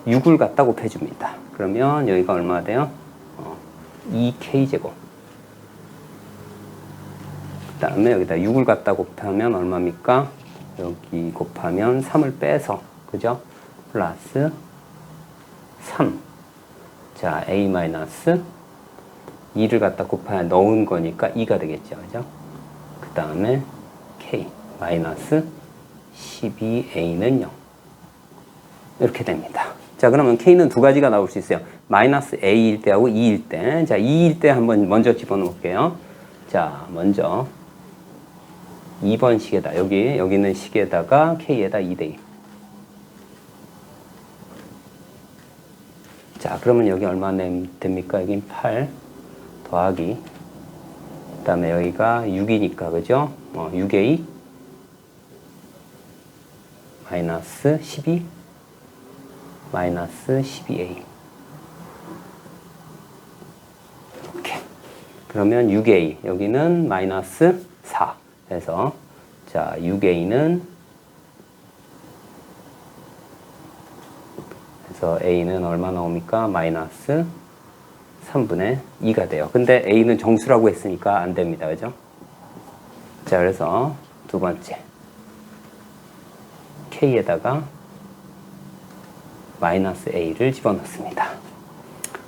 6을 갖다 곱해줍니다. 그러면 여기가 얼마 돼요? 2k 제곱 그 다음에 여기다 6을 갖다 곱하면 얼마입니까? 여기 곱하면 3을 빼서 그죠? 플러스 3 자 a 마이너스 2를 갖다 곱하여 넣은 거니까 2가 되겠죠. 그죠? 그 다음에 k 마이너스 12a는 0 이렇게 됩니다. 자 그러면 k는 두 가지가 나올 수 있어요. 마이너스 a일 때하고 2일 때. 자 2일 때 한번 먼저 집어넣을게요. 자 먼저 2번 식에다 여기는 식에다가 k에다 2대2 자 그러면 여기 얼마 됩니까? 여긴 8 더하기 그 다음에 여기가 6이니까 그죠? 6a 마이너스 12 마이너스 12a 이렇게 그러면 6a 여기는 마이너스 4 해서 자 6a는 그래서 a는 얼마 나옵니까? 마이너스 3분의 2가 돼요. 근데 a는 정수라고 했으니까 안 됩니다. 그죠? 자 그래서 두 번째 k에다가 마이너스 a를 집어넣습니다.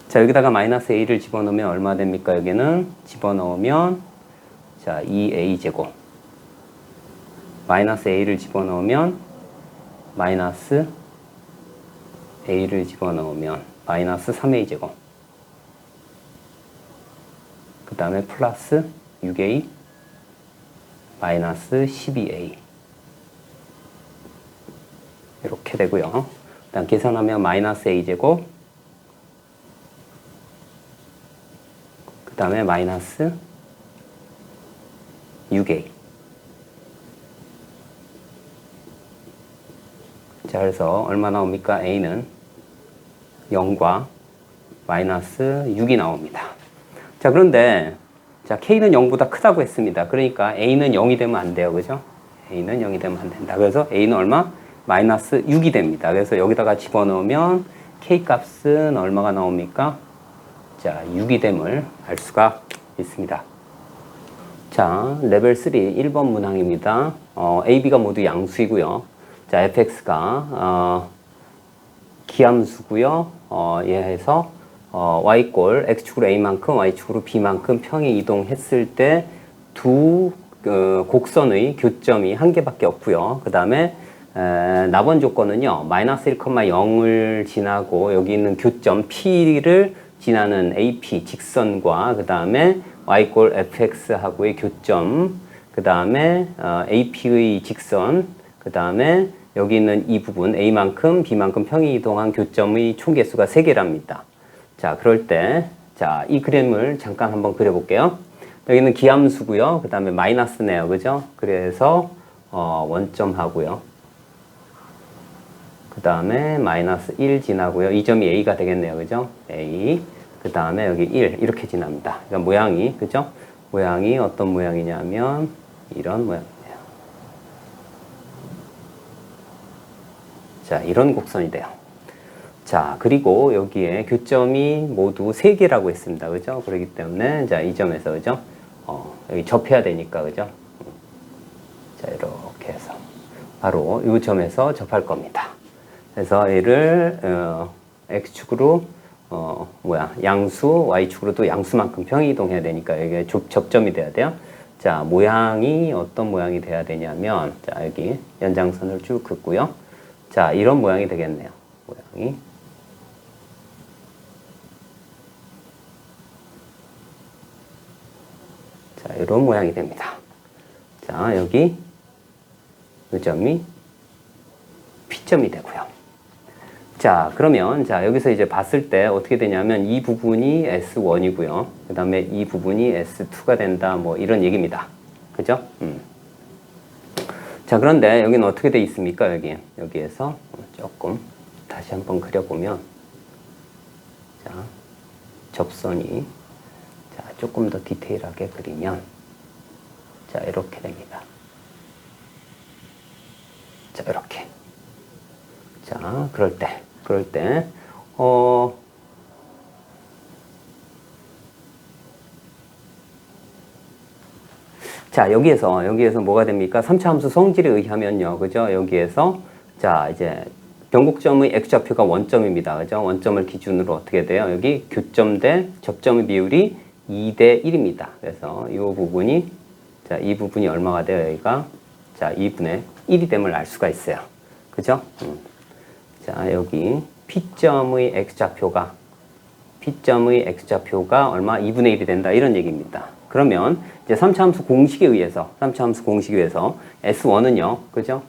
자 여기다가 마이너스 a를 집어넣으면 얼마 됩니까? 여기는 집어넣으면 자 2a 제곱 마이너스 a를 집어넣으면 마이너스 a를 집어넣으면 마이너스 3a 제곱 그 다음에 플러스 6a 마이너스 12a 이렇게 되고요. 일단 계산하면 마이너스 a 제곱 그 다음에 마이너스 6a 자 그래서 얼마 나옵니까? a는 0과 마이너스 6이 나옵니다. 자 그런데 자 k는 0보다 크다고 했습니다. 그러니까 a는 0이 되면 안 돼요. 그죠? a는 0이 되면 안 된다. 그래서 a는 얼마? 마이너스 6이 됩니다. 그래서 여기다가 집어넣으면 k 값은 얼마가 나옵니까? 자 6이 됨을 알 수가 있습니다. 자 레벨 3 1번 문항입니다. a, b가 모두 양수이고요. 자 fx가 기함수고요. 얘해서 y꼴 x축으로 a만큼 y축으로 b만큼 평행 이동했을 때 두 곡선의 교점이 한 개밖에 없고요. 그 다음에 나번 조건은요, 마이너스 1,0을 지나고 여기 있는 교점 P를 지나는 AP 직선과 그 다음에 y꼴 fx하고의 교점, 그 다음에 AP의 직선, 그 다음에 여기 있는 이 부분 A만큼 B만큼 평행 이동한 교점의 총 개수가 3개랍니다. 자, 그럴 때, 자, 이 그림을 잠깐 한번 그려볼게요. 여기는 기함수고요. 그 다음에 마이너스네요. 그죠? 그래서 원점하고요. 그 다음에 마이너스 1 지나고요. 이 점이 A가 되겠네요. 그죠? A. 그 다음에 여기 1 이렇게 지납니다. 그러니까 모양이, 그죠? 모양이 어떤 모양이냐면 이런 모양이에요. 자, 이런 곡선이 돼요. 자, 그리고 여기에 교점이 모두 3개라고 했습니다. 그죠? 그렇기 때문에, 자, 이 점에서, 그죠? 여기 접해야 되니까, 그죠? 자, 이렇게 해서. 바로 이 점에서 접할 겁니다. 그래서 얘를, X축으로, 양수, Y축으로 또 양수만큼 평행 이동해야 되니까 이게 접점이 돼야 돼요. 자, 모양이 어떤 모양이 돼야 되냐면, 자, 여기 연장선을 쭉 긋고요. 자, 이런 모양이 되겠네요. 모양이. 자, 이런 모양이 됩니다. 자, 여기 이 점이 P점이 되고요. 자, 그러면 자, 여기서 이제 봤을 때 어떻게 되냐면 이 부분이 S1이고요. 그 다음에 이 부분이 S2가 된다. 뭐 이런 얘기입니다. 그죠? 자, 그런데 여기는 어떻게 돼 있습니까? 여기에서 조금 다시 한번 그려보면, 자, 접선이, 자, 조금 더 디테일하게 그리면, 자, 이렇게 됩니다. 자, 이렇게. 자, 그럴 때, 자, 여기에서 뭐가 됩니까? 3차 함수 성질에 의하면요. 그죠? 여기에서, 자, 이제, 변곡점의 X좌표가 원점입니다. 그죠? 원점을 기준으로 어떻게 돼요? 여기 교점 대 접점의 비율이 2대 1입니다. 그래서 이 부분이, 자, 이 부분이 얼마가 돼요? 여기가, 자, 2분의 1이 됨을 알 수가 있어요. 그죠? 자, 여기 P점의 X좌표가 얼마? 2분의 1이 된다. 이런 얘기입니다. 그러면 이제 3차 함수 공식에 의해서 S1은요. 그죠?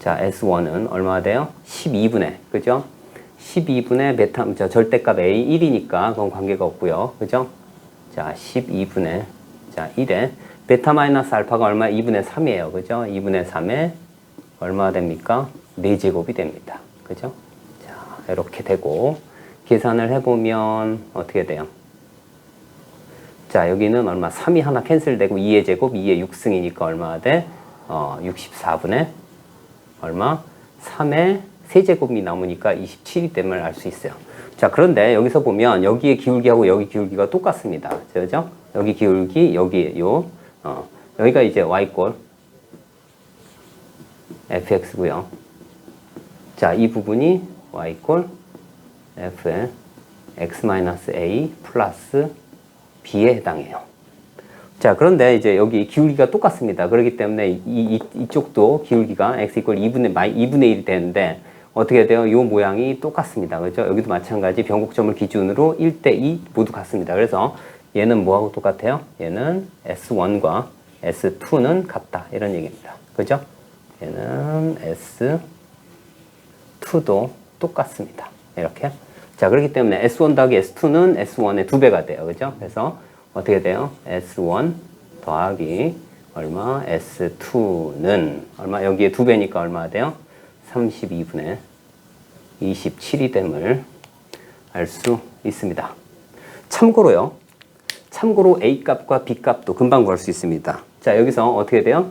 자, S1은 얼마가 돼요? 12분의, 그죠? 12분의 베타, 저 절대값 A 1이니까 그건 관계가 없고요. 그죠? 자, 12분의, 자, 1에 베타 마이너스 알파가 얼마? 2분의 3이에요. 그죠? 2분의 3에 얼마가 됩니까? 4제곱이 됩니다. 그죠? 자, 이렇게 되고, 계산을 해보면 어떻게 돼요? 자, 여기는 얼마? 3이 하나 캔슬되고 2의 제곱, 2의 6승이니까 얼마가 돼? 64분의 얼마? 3의 세제곱이 남으니까 27이 됨을 알 수 있어요. 자, 그런데 여기서 보면 여기의 기울기하고 여기 기울기가 똑같습니다. 그죠? 여기 기울기, 여기가 이제 y꼴 fx고요. 자, 이 부분이 y꼴 f의 x-a 플러스 b에 해당해요. 자, 그런데 이제 여기 기울기가 똑같습니다. 그렇기 때문에 이쪽도 기울기가 x 이퀄 2분의 1이 되는데 어떻게 돼요? 이 모양이 똑같습니다. 그렇죠? 여기도 마찬가지 변곡점을 기준으로 1대 2 모두 같습니다. 그래서 얘는 뭐하고 똑같아요? 얘는 S1과 S2는 같다. 이런 얘기입니다. 그죠? 얘는 S2도 똑같습니다. 이렇게. 자, 그렇기 때문에 S1 더하기 S2는 S1의 2배가 돼요. 그죠? 그래서 어떻게 돼요? S1 더하기 얼마? S2는 얼마? 여기에 2배니까 얼마가 돼요? 32분의 27이 됨을 알 수 있습니다. 참고로 A 값과 B 값도 금방 구할 수 있습니다. 자, 여기서 어떻게 돼요?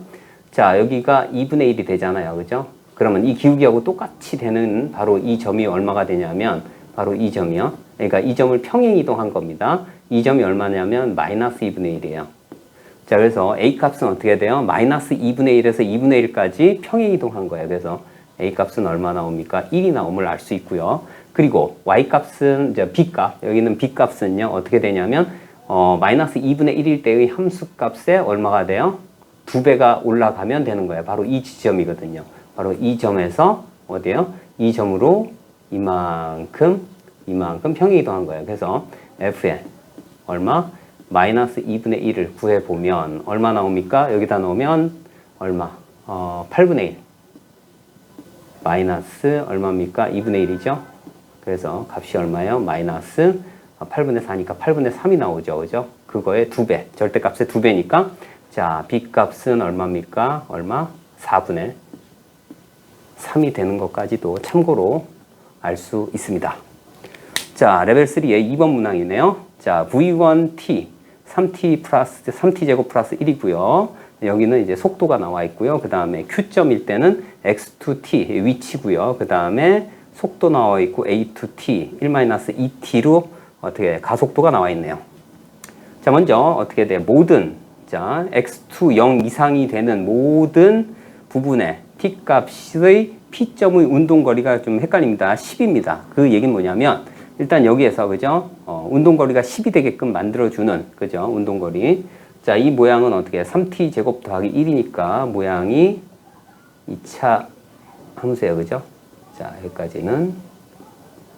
자, 여기가 2분의 1이 되잖아요. 그죠? 그러면 이 기울기하고 똑같이 되는 바로 이 점이 얼마가 되냐면 바로 이 점이요. 그러니까 이 점을 평행 이동한 겁니다. 이 점이 얼마냐면 마이너스 2분의 1이에요. 자, 그래서 A 값은 어떻게 돼요? 마이너스 2분의 1에서 2분의 1까지 평행 이동한 거예요. 그래서 A 값은 얼마 나옵니까? 1이 나옴을 알 수 있고요. 그리고 Y 값은 이제 B 값, 여기는 B 값은요 어떻게 되냐면 마이너스 2분의 1일 때의 함수 값에 얼마가 돼요? 2배가 올라가면 되는 거예요. 바로 이 지점이거든요. 바로 이 점에서 어디에요? 이 점으로 이만큼 평행이 이동한 거예요. 그래서 F에 얼마? 마이너스 2분의 1을 구해보면 얼마 나옵니까? 여기다 넣으면 얼마? 8분의 1. 마이너스 얼마입니까? 2분의 1이죠. 그래서 값이 얼마예요? 마이너스 8분의 4니까 8분의 3이 나오죠. 그죠? 그거의 2배. 절대값의 2배니까 자, B값은 얼마입니까? 얼마? 4분의 3이 되는 것까지도 참고로 알 수 있습니다. 자, 레벨 3의 2번 문항이네요. 자, V1t, 3t 플러스 3t 제곱 플러스 1이고요. 여기는 이제 속도가 나와 있고요. 그 다음에 Q점일 때는 x2t 위치고요. 그 다음에 속도 나와 있고 a2t 1-2t로 어떻게 가속도가 나와 있네요. 자, 먼저 어떻게 돼? 모든 자 x2 0 이상이 되는 모든 부분의 t 값의 p점의 운동거리가 좀 헷갈립니다. 10입니다. 그 얘기는 뭐냐면 일단 여기에서 그죠? 운동거리가 10이 되게끔 만들어주는 그죠? 운동거리. 자, 이 모양은 어떻게 3t 제곱 더하기 1이니까 모양이 2차 함수예요. 그죠? 자, 여기까지는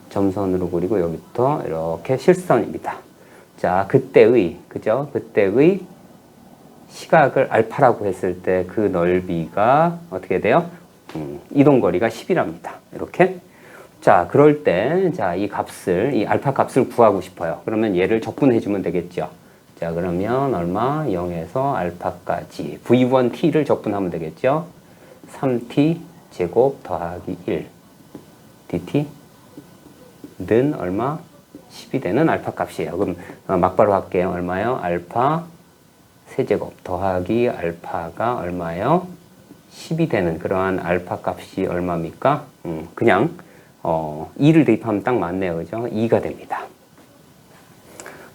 점선으로 그리고 여기부터 이렇게 실선입니다. 자, 그때의 그죠? 그때의 시각을 알파라고 했을 때 그 넓이가 어떻게 돼요? 이동거리가 10이랍니다. 이렇게. 자, 그럴 때, 자, 이 값을, 이 알파 값을 구하고 싶어요. 그러면 얘를 적분해주면 되겠죠. 자, 그러면 얼마? 0에서 알파까지. V1t를 적분하면 되겠죠. 3t 제곱 더하기 1. dt는 얼마? 10이 되는 알파 값이에요. 그럼 막바로 할게요. 얼마요? 알파 세제곱 더하기 알파가 얼마예요? 10이 되는 그러한 알파 값이 얼마입니까? 그냥 2를 대입하면 딱 맞네요. 그죠? 2가 됩니다.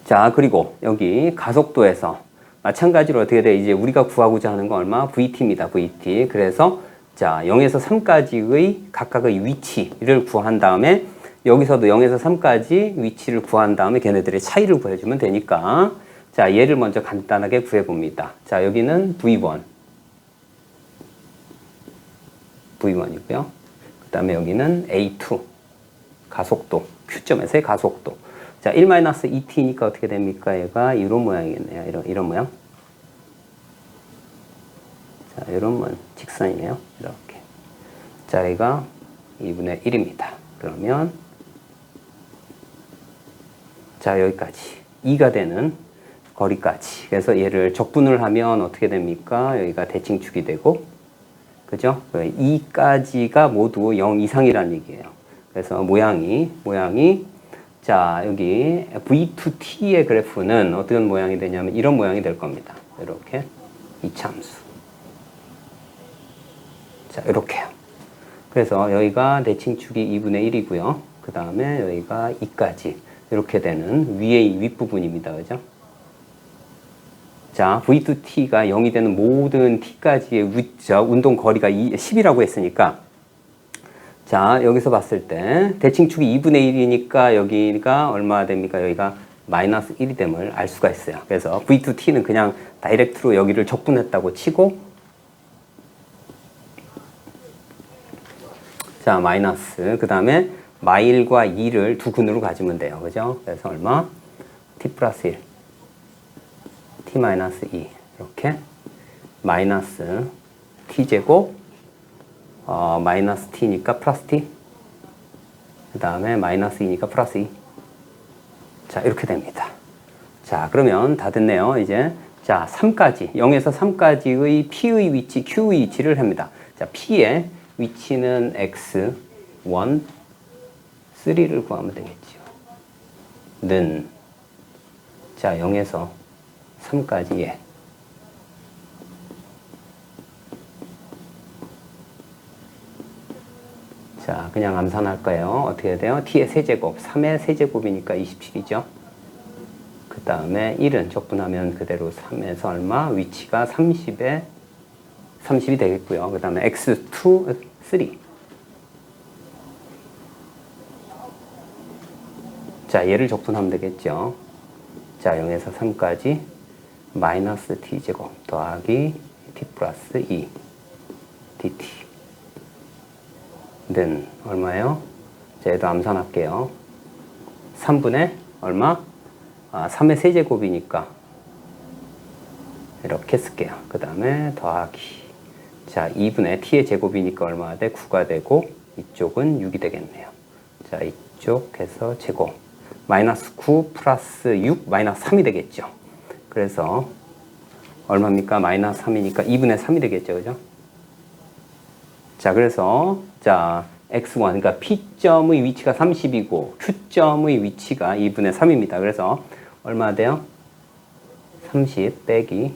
자, 그리고 여기 가속도에서 마찬가지로 어떻게 돼? 이제 우리가 구하고자 하는 건 얼마? VT입니다. VT. 그래서 자, 0에서 3까지의 각각의 위치를 구한 다음에 여기서도 0에서 3까지 위치를 구한 다음에 걔네들의 차이를 구해주면 되니까 자, 얘를 먼저 간단하게 구해봅니다. 자, 여기는 V1. V1이고요. 그 다음에 여기는 A2. 가속도. Q점에서의 가속도. 자, 1-2t니까 어떻게 됩니까? 얘가 이런 모양이겠네요. 이런 모양. 자, 이런 건 직선이네요. 이렇게. 자, 얘가 2분의 1입니다. 그러면 자, 여기까지 2가 되는 거리까지. 그래서 얘를 적분을 하면 어떻게 됩니까? 여기가 대칭축이 되고, 그죠? 2까지가 모두 0 이상이라는 얘기예요. 그래서 모양이, 자, 여기 V2t의 그래프는 어떤 모양이 되냐면 이런 모양이 될 겁니다. 이렇게. 이차함수. 자, 이렇게요. 그래서 여기가 대칭축이 2분의 1이고요. 그 다음에 여기가 2까지. 이렇게 되는 위의 윗부분입니다. 그죠? 자, V2t가 0이 되는 모든 t까지의 운동 거리가 10이라고 했으니까 자, 여기서 봤을 때 대칭축이 2분의 1이니까 여기가 얼마 됩니까? 여기가 마이너스 1이 됨을 알 수가 있어요. 그래서 V2t는 그냥 다이렉트로 여기를 적분했다고 치고 자, 마이너스 그 다음에 마일과 2를 두 근으로 가지면 돼요. 그죠? 그래서 얼마? t 플러스 1 t 마이너스 2 이렇게 마이너스 t제곱 마이너스 t니까 플러스 t 그 다음에 마이너스 2니까 플러스 2 자, 이렇게 됩니다. 자, 그러면 다 됐네요. 이제 자, 3까지 0에서 3까지의 p의 위치, q의 위치를 합니다. 자, p의 위치는 x 1 3를 구하면 되겠죠. 는 자, 0에서 3까지의 자, 그냥 암산할 거예요. 어떻게 돼요? t의 세제곱, 3의 세제곱이니까 27이죠. 그 다음에 1은 적분하면 그대로 3에서 얼마? 위치가 30이 되겠고요. 그 다음에 x2, 3. 자, 얘를 적분하면 되겠죠. 자, 0에서 3까지 마이너스 t제곱 더하기 t 플러스 2 dt 는 얼마예요? 자, 얘도 암산할게요. 3분의 얼마? 3의 세제곱이니까 이렇게 쓸게요. 그 다음에 더하기. 자, 2분의 t의 제곱이니까 얼마가 돼? 9가 되고 이쪽은 6이 되겠네요. 자, 이쪽에서 제곱. 마이너스 9 플러스 6 마이너스 3이 되겠죠. 그래서 얼마입니까? 마이너스 3이니까 2분의 3이 되겠죠. 그죠? 자, 그래서 자 x1 그러니까 P점의 위치가 30이고 Q점의 위치가 2분의 3입니다. 그래서 얼마 돼요? 30 빼기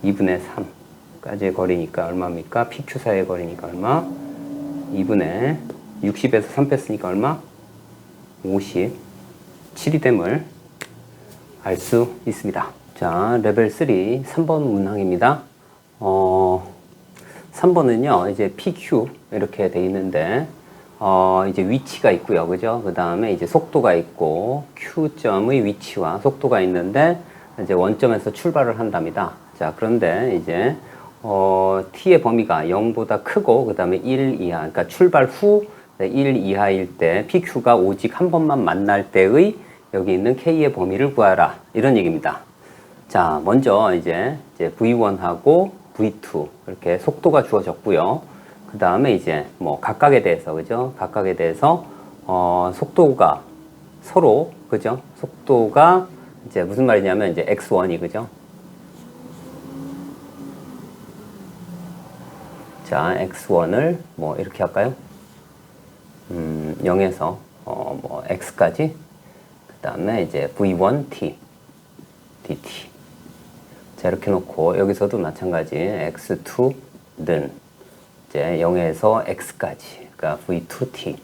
2분의 3까지의 거리니까 얼마입니까? PQ 사이의 거리니까 얼마? 2분의 60에서 3 뺐으니까 얼마? 57이 됨을 알 수 있습니다. 자, 레벨 3 3번 문항입니다. 3번은요, 이제 PQ 이렇게 돼 있는데, 이제 위치가 있고요. 그죠? 그 다음에 이제 속도가 있고, Q점의 위치와 속도가 있는데, 이제 원점에서 출발을 한답니다. 자, 그런데 이제, T의 범위가 0보다 크고, 그 다음에 1 이하, 그러니까 출발 후 1 이하일 때, PQ가 오직 한 번만 만날 때의 여기 있는 K의 범위를 구하라. 이런 얘기입니다. 자, 먼저 이제 V1하고 V2 이렇게 속도가 주어졌고요. 그 다음에 이제 뭐 각각에 대해서 그죠? 각각에 대해서 속도가 서로 그죠? 속도가 이제 무슨 말이냐면 이제 x1이 그죠? 자, x1을 뭐 이렇게 할까요? 0에서 뭐 x까지 그 다음에 이제 v1t dt 자, 이렇게 놓고 여기서도 마찬가지 x2는 이제 0에서 x까지 그러니까 v2t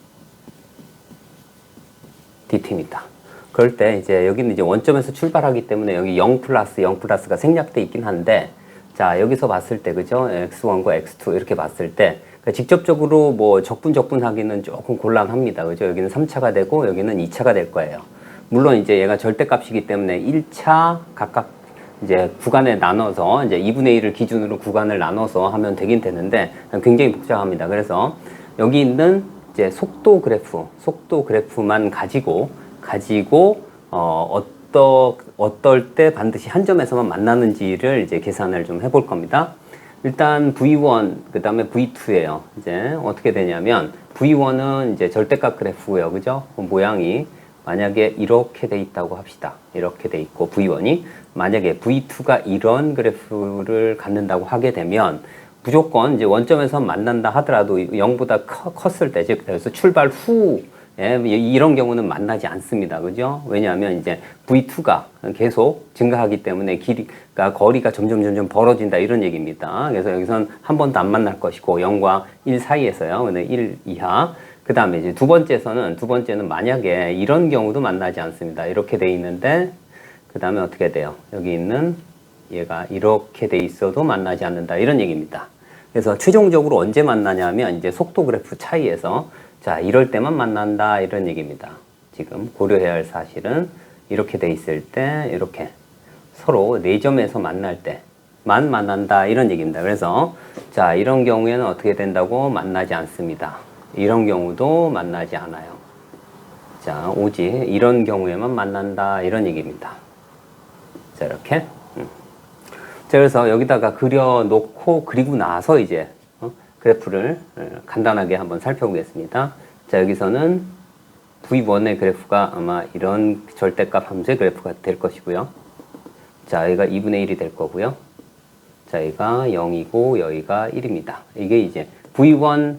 dt입니다. 그럴 때 이제 여기는 이제 원점에서 출발하기 때문에 여기 0 플러스 0 플러스가 생략돼 있긴 한데 자, 여기서 봤을 때 그죠? x1과 x2 이렇게 봤을 때 그러니까 직접적으로 뭐 적분하기는 조금 곤란합니다. 그죠? 여기는 3차가 되고 여기는 2차가 될 거예요. 물론 이제 얘가 절대값이기 때문에 1차 각각 이제 구간에 나눠서 이제 2분의 1을 기준으로 구간을 나눠서 하면 되긴 되는데 굉장히 복잡합니다. 그래서 여기 있는 이제 속도 그래프만 가지고 어떨 때 반드시 한 점에서만 만나는지를 이제 계산을 좀 해볼 겁니다. 일단 V1 그 다음에 V2예요. 이제 어떻게 되냐면 V1은 이제 절대값 그래프고요. 그죠? 모양이 만약에 이렇게 돼 있다고 합시다. 이렇게 돼 있고 V1이 만약에 V2가 이런 그래프를 갖는다고 하게 되면 무조건 이제 원점에서 만난다 하더라도 0보다 컸을 때, 즉 그래서 출발 후 이런 경우는 만나지 않습니다. 그죠? 왜냐하면 이제 V2가 계속 증가하기 때문에 거리가 점점 벌어진다 이런 얘기입니다. 그래서 여기선 한 번도 안 만날 것이고 0과 1 사이에서요. 근데 1 이하. 그 다음에 이제 두 번째는 만약에 이런 경우도 만나지 않습니다. 이렇게 돼 있는데, 그 다음에 어떻게 돼요? 여기 있는 얘가 이렇게 돼 있어도 만나지 않는다. 이런 얘기입니다. 그래서 최종적으로 언제 만나냐면, 이제 속도 그래프 차이에서, 자, 이럴 때만 만난다. 이런 얘기입니다. 지금 고려해야 할 사실은 이렇게 돼 있을 때, 이렇게 서로 4점에서 만날 때만 만난다. 이런 얘기입니다. 그래서, 자, 이런 경우에는 어떻게 된다고? 만나지 않습니다. 이런 경우도 만나지 않아요. 자, 오직 이런 경우에만 만난다 이런 얘기입니다. 자, 이렇게 자, 그래서 여기다가 그려놓고 그리고 나서 이제 그래프를 간단하게 한번 살펴보겠습니다. 자, 여기서는 V1의 그래프가 아마 이런 절대값 함수의 그래프가 될 것이고요. 자, 여기가 2분의 1이 될 거고요. 자, 여기가 0이고 여기가 1입니다. 이게 이제 V1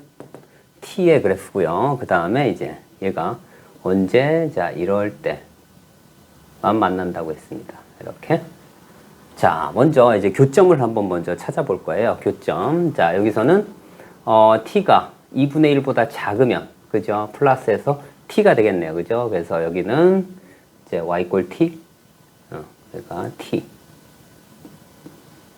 T의 그래프고요. 그 다음에 이제 얘가 언제 자 이럴 때만 만난다고 했습니다. 이렇게 자 먼저 이제 교점을 한번 먼저 찾아볼 거예요. 교점 자 여기서는 T가 2분의 1보다 작으면 그죠? 플러스해서 T가 되겠네요. 그죠? 그래서 여기는 이제 Y 꼴 T 그러니까 T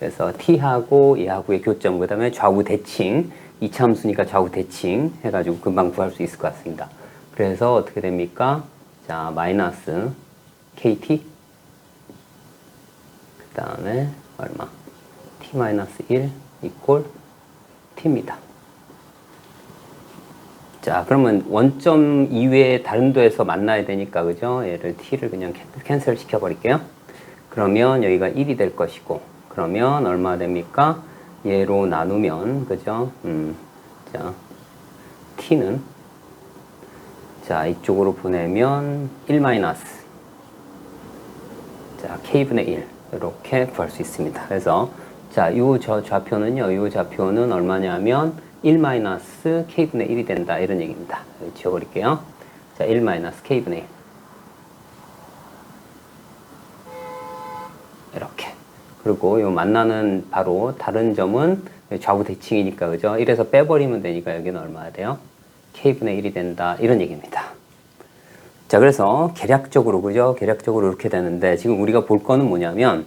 그래서 T하고 얘하고의 교점 그 다음에 좌우 대칭 2차 함수니까 좌우 대칭 해가지고 금방 구할 수 있을 것 같습니다. 그래서 어떻게 됩니까? 자, 마이너스 kt. 그 다음에 얼마? t-1 이꼴 t입니다. 자, 그러면 원점 이외에 다른 도에서 만나야 되니까, 그죠? 얘를 t를 그냥 캔슬 시켜버릴게요. 그러면 여기가 1이 될 것이고, 그러면 얼마 됩니까? 얘로 나누면, 그죠? 자, t는, 자, 이쪽으로 보내면 1 마이너스, 자, k분의 1. 이렇게 구할 수 있습니다. 그래서, 자, 요 좌표는요, 요 좌표는 얼마냐면, 1 마이너스 k분의 1이 된다. 이런 얘기입니다. 여기 지워버릴게요. 자, 1 마이너스 k분의 1. 이렇게. 그리고 요 만나는 바로 다른 점은 좌우 대칭이니까, 그죠? 1에서 빼버리면 되니까 여기는 얼마가 돼요? k분의 1이 된다. 이런 얘기입니다. 자, 그래서 계략적으로, 그죠? 계략적으로 이렇게 되는데, 지금 우리가 볼 거는 뭐냐면,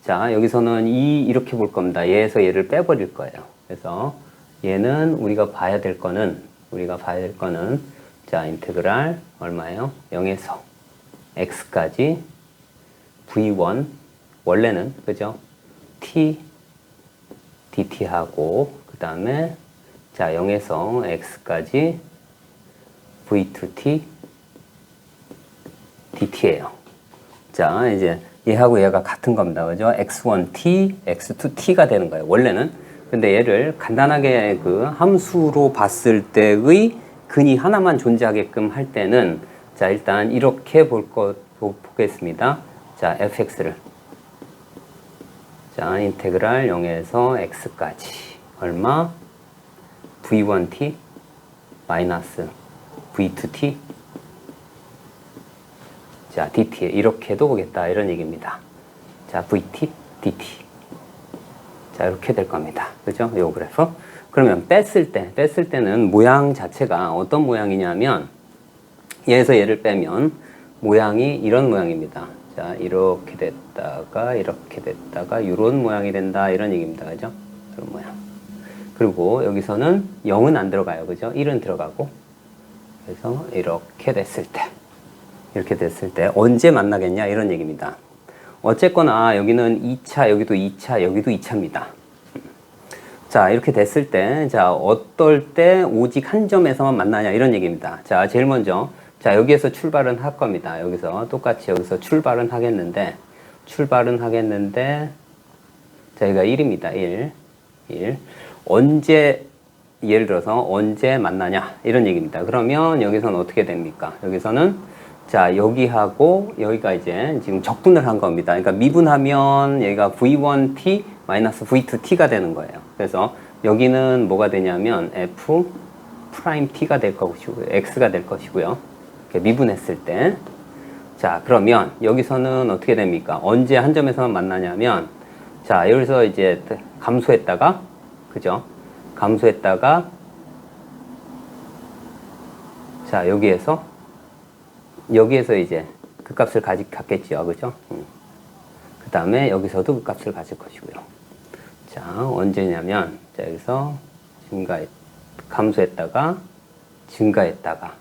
자, 여기서는 이렇게 볼 겁니다. 얘에서 얘를 빼버릴 거예요. 그래서 얘는 우리가 봐야 될 거는, 자, 인테그랄 얼마예요? 0에서 x까지 v1, 원래는, 그죠? t, dt하고, 그 다음에, 자, 0에서 x까지 v2t, dt예요. 자, 이제 얘하고 얘가 같은 겁니다. 그죠? x1t, x2t가 되는 거예요. 원래는. 근데 얘를 간단하게 그 함수로 봤을 때의 근이 하나만 존재하게끔 할 때는, 자, 일단 이렇게 보겠습니다. 자, fx를. 자, 인테그랄 0에서 x까지. 얼마? v1t 마이너스 v2t. 자, dt. 이렇게도 보겠다. 이런 얘기입니다. 자, vt, dt. 자, 이렇게 될 겁니다. 그죠? 요 그래프. 그러면 뺐을 때는 모양 자체가 어떤 모양이냐면, 얘에서 얘를 빼면 모양이 이런 모양입니다. 자, 이렇게 됐다가, 이렇게 됐다가, 이런 모양이 된다. 이런 얘기입니다. 그죠? 이런 모양. 그리고 여기서는 0은 안 들어가요. 그죠? 1은 들어가고. 그래서 이렇게 됐을 때 언제 만나겠냐 이런 얘기입니다. 어쨌거나 여기는 2차, 여기도 2차, 여기도 2차입니다. 자, 이렇게 됐을 때, 자, 어떨 때 오직 한 점에서만 만나냐 이런 얘기입니다. 자, 제일 먼저, 자, 여기에서 출발은 할 겁니다. 여기서 똑같이 여기서 출발은 하겠는데, 자, 여기가 1입니다. 1. 언제, 예를 들어서 언제 만나냐 이런 얘기입니다. 그러면 여기서는 어떻게 됩니까? 여기서는 자, 여기하고 여기가 이제 지금 적분을 한 겁니다. 그러니까 미분하면 여기가 v1t 마이너스 v2t가 되는 거예요. 그래서 여기는 뭐가 되냐면 f 프라임 t가 될 것이고요. x가 될 것이고요. 이렇게 미분했을 때. 자, 그러면 여기서는 어떻게 됩니까? 언제 한 점에서만 만나냐면, 자, 여기서 이제 감소했다가, 그죠? 감소했다가, 자, 여기에서 이제 그 값을 갖겠죠. 그죠? 그 다음에 여기서도 그 값을 가질 것이고요. 자, 언제냐면, 자, 여기서 감소했다가, 증가했다가,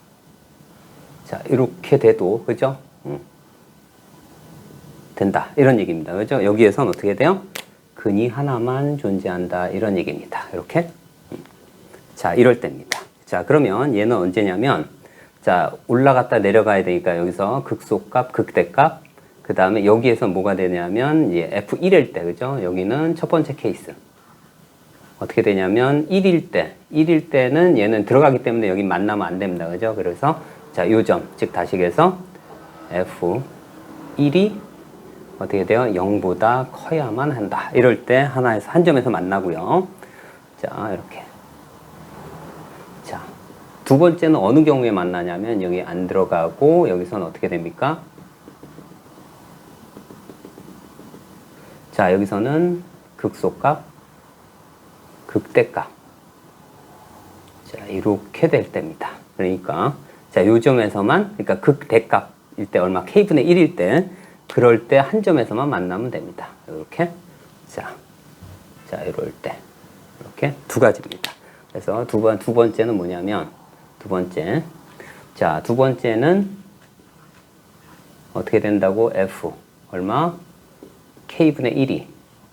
자, 이렇게 돼도, 그죠? 된다. 이런 얘기입니다. 그죠? 여기에선 어떻게 돼요? 근이 하나만 존재한다. 이런 얘기입니다. 이렇게. 자, 이럴 때입니다. 자, 그러면 얘는 언제냐면, 자, 올라갔다 내려가야 되니까 여기서 극소값, 극대값, 그 다음에 여기에서 뭐가 되냐면, 이제 F1일 때, 그죠? 여기는 첫 번째 케이스. 어떻게 되냐면, 1일 때는 얘는 들어가기 때문에 여기 만나면 안 됩니다. 그죠? 그래서, 자, 요 점, 즉 다시계서 F1이 어떻게 돼요? 0보다 커야만 한다. 이럴 때 한 점에서 만나고요. 자, 이렇게. 자, 두 번째는 어느 경우에 만나냐면 여기 안 들어가고 여기서는 어떻게 됩니까? 자, 여기서는 극소값, 극대값. 자, 이렇게 될 때입니다. 그러니까 자, 요 점에서만, 그러니까 극대값일 때 얼마? k분의 1일 때, 그럴 때 한 점에서만 만나면 됩니다. 이렇게. 자, 이럴 때. 이렇게 두 가지입니다. 그래서 두 번째는 뭐냐면, 자, 두 번째는, 어떻게 된다고? F 얼마? K분의 1이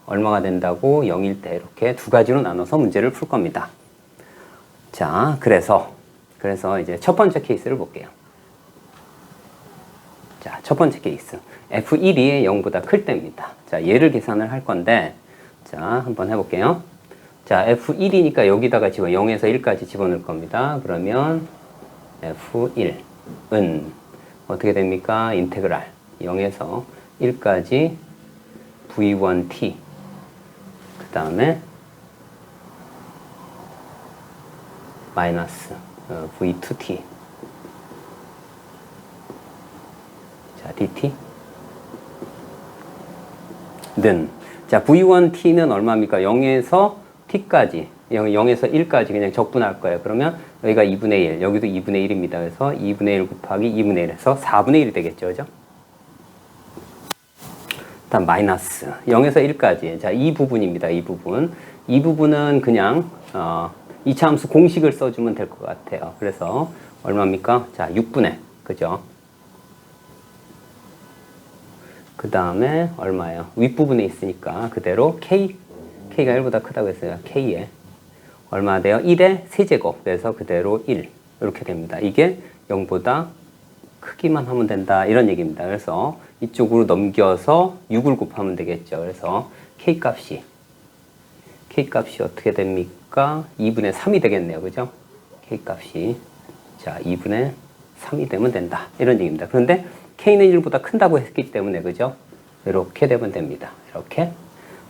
얼마가 된다고? 0일 때 이렇게 두 가지로 나눠서 문제를 풀 겁니다. 자, 그래서 이제 첫 번째 케이스를 볼게요. 자, 첫 번째 케이스. F1이 0보다 클 때입니다. 자, 얘를 계산을 할 건데, 자, 한번 해볼게요. 자, F1이니까 여기다가 0에서 1까지 집어넣을 겁니다. 그러면 F1은 어떻게 됩니까? 인테그랄 0에서 1까지 V1t 그 다음에 마이너스 V2t 자, dt 는 자, V1t는 얼마입니까? 0에서 t까지 0에서 1까지 그냥 적분할 거예요. 그러면 여기가 2분의 1, 여기도 2분의 1입니다. 그래서 2분의 1 곱하기 2분의 1에서 4분의 1이 되겠죠. 그죠? 다음 마이너스 0에서 1까지. 자, 이 부분입니다. 이 부분은 그냥 이차함수 공식을 써주면 될 것 같아요. 그래서 얼마입니까? 자, 6분의 그죠? 그 다음에 얼마예요? 윗부분에 있으니까 그대로 K가 1보다 크다고 했어요. K에 얼마 돼요? 1의 세제곱. 그래서 그대로 1 이렇게 됩니다. 이게 0보다 크기만 하면 된다 이런 얘기입니다. 그래서 이쪽으로 넘겨서 6을 곱하면 되겠죠. 그래서 K값이 어떻게 됩니까? 2분의 3이 되겠네요. 그죠? K값이 자 2분의 3이 되면 된다 이런 얘기입니다. 그런데 K는 1보다 큰다고 했기 때문에 그죠? 이렇게 되면 됩니다. 이렇게.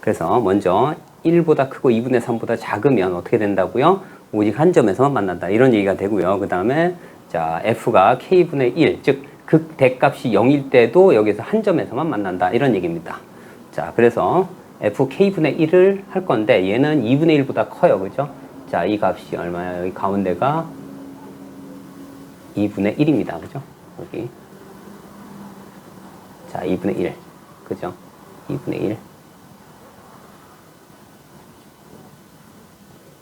그래서 먼저 1보다 크고 2분의 3보다 작으면 어떻게 된다고요? 오직 한 점에서만 만난다. 이런 얘기가 되고요. 그 다음에 자 F가 K분의 1, 즉 극대값이 0일 때도 여기서 한 점에서만 만난다. 이런 얘기입니다. 자, 그래서 F K분의 1을 할 건데 얘는 2분의 1보다 커요. 그죠? 자, 이 값이 얼마야? 여기 가운데가 2분의 1입니다. 그죠? 여기. 자, 2분의 1. 그죠? 2분의 1.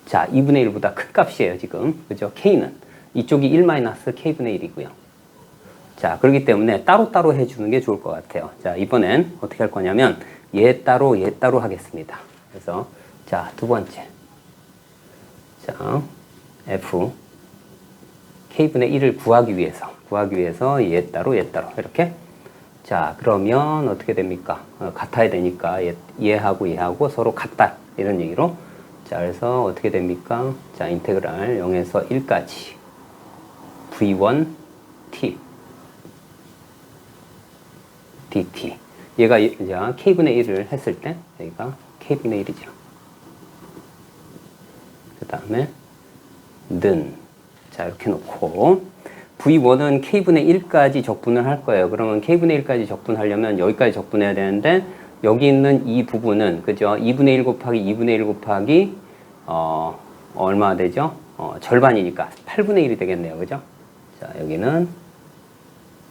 자, 2분의 1보다 큰 값이에요, 지금. 그죠? K는. 이쪽이 1-K분의 1이고요. 자, 그렇기 때문에 따로따로 해주는 게 좋을 것 같아요. 자, 이번엔 어떻게 할 거냐면, 얘 따로 하겠습니다. 그래서, 자, 두 번째. 자, F. K분의 1을 구하기 위해서 얘 따로, 이렇게. 자, 그러면 어떻게 됩니까? 같아야 되니까 얘하고 서로 같다. 이런 얘기로. 자, 그래서 어떻게 됩니까? 자, 인테그랄 0에서 1까지 V1t dt. 얘가 이제 K분의 1을 했을 때 여기가 K분의 1이죠. 그 다음에 는 자, 이렇게 놓고 V1은 K분의 1까지 적분을 할 거예요. 그러면 K분의 1까지 적분하려면 여기까지 적분해야 되는데 여기 있는 이 부분은 그죠? 2분의 1 곱하기 2분의 1 곱하기 얼마 되죠? 절반이니까 8분의 1이 되겠네요. 그죠? 자, 여기는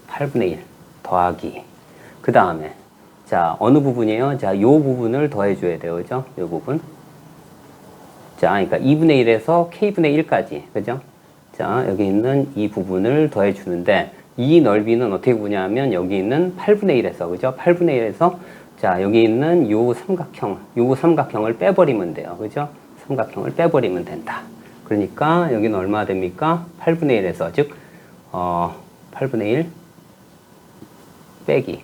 8분의 1 더하기 그 다음에 자, 어느 부분이에요? 자, 요 부분을 더해 줘야 돼요. 그죠? 요 부분. 자, 그러니까 2분의 1에서 K분의 1까지. 그죠? 자, 여기 있는 이 부분을 더해 주는데 이 넓이는 어떻게 보냐면 여기 있는 8분의 1에서 그죠? 8분의 1에서 자, 여기 있는 요 삼각형을 빼버리면 돼요. 그죠? 삼각형을 빼버리면 된다. 그러니까 여기는 얼마 됩니까? 8분의 1에서 즉 8분의 1 빼기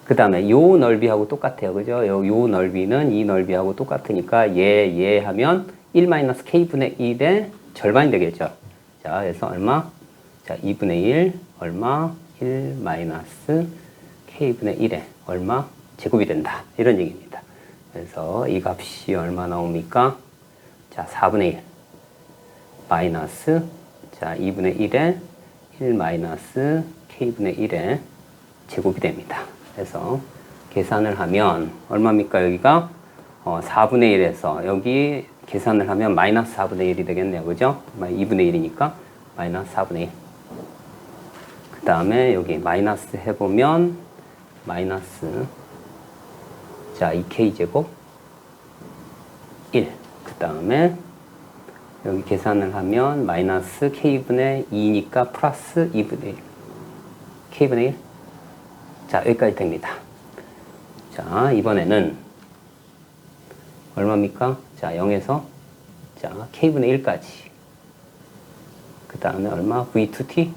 그 다음에 요 넓이하고 똑같아요. 그죠? 요 넓이는 이 넓이하고 똑같으니까 얘 하면 1-K분의 1의 절반이 되겠죠. 자, 그래서 얼마? 자, 2분의 1 얼마? 1-K분의 1에 얼마? 제곱이 된다. 이런 얘기입니다. 그래서 이 값이 얼마 나옵니까? 자, 4분의 1 마이너스 자, 2분의 1에 1-K분의 1에 제곱이 됩니다. 그래서 계산을 하면 얼마입니까? 여기가 4분의 1에서 여기 계산을 하면 마이너스 4분의 1이 되겠네요. 그죠? 2분의 1이니까 마이너스 4분의 1. 그 다음에 여기 마이너스 해보면 마이너스 자, 2K제곱 1. 그 다음에 여기 계산을 하면 마이너스 K분의 2니까 플러스 2분의 1. K분의 1. 자, 여기까지 됩니다. 자, 이번에는 얼마입니까? 자, 0에서 자, k분의 1까지. 그 다음에 얼마? v2t?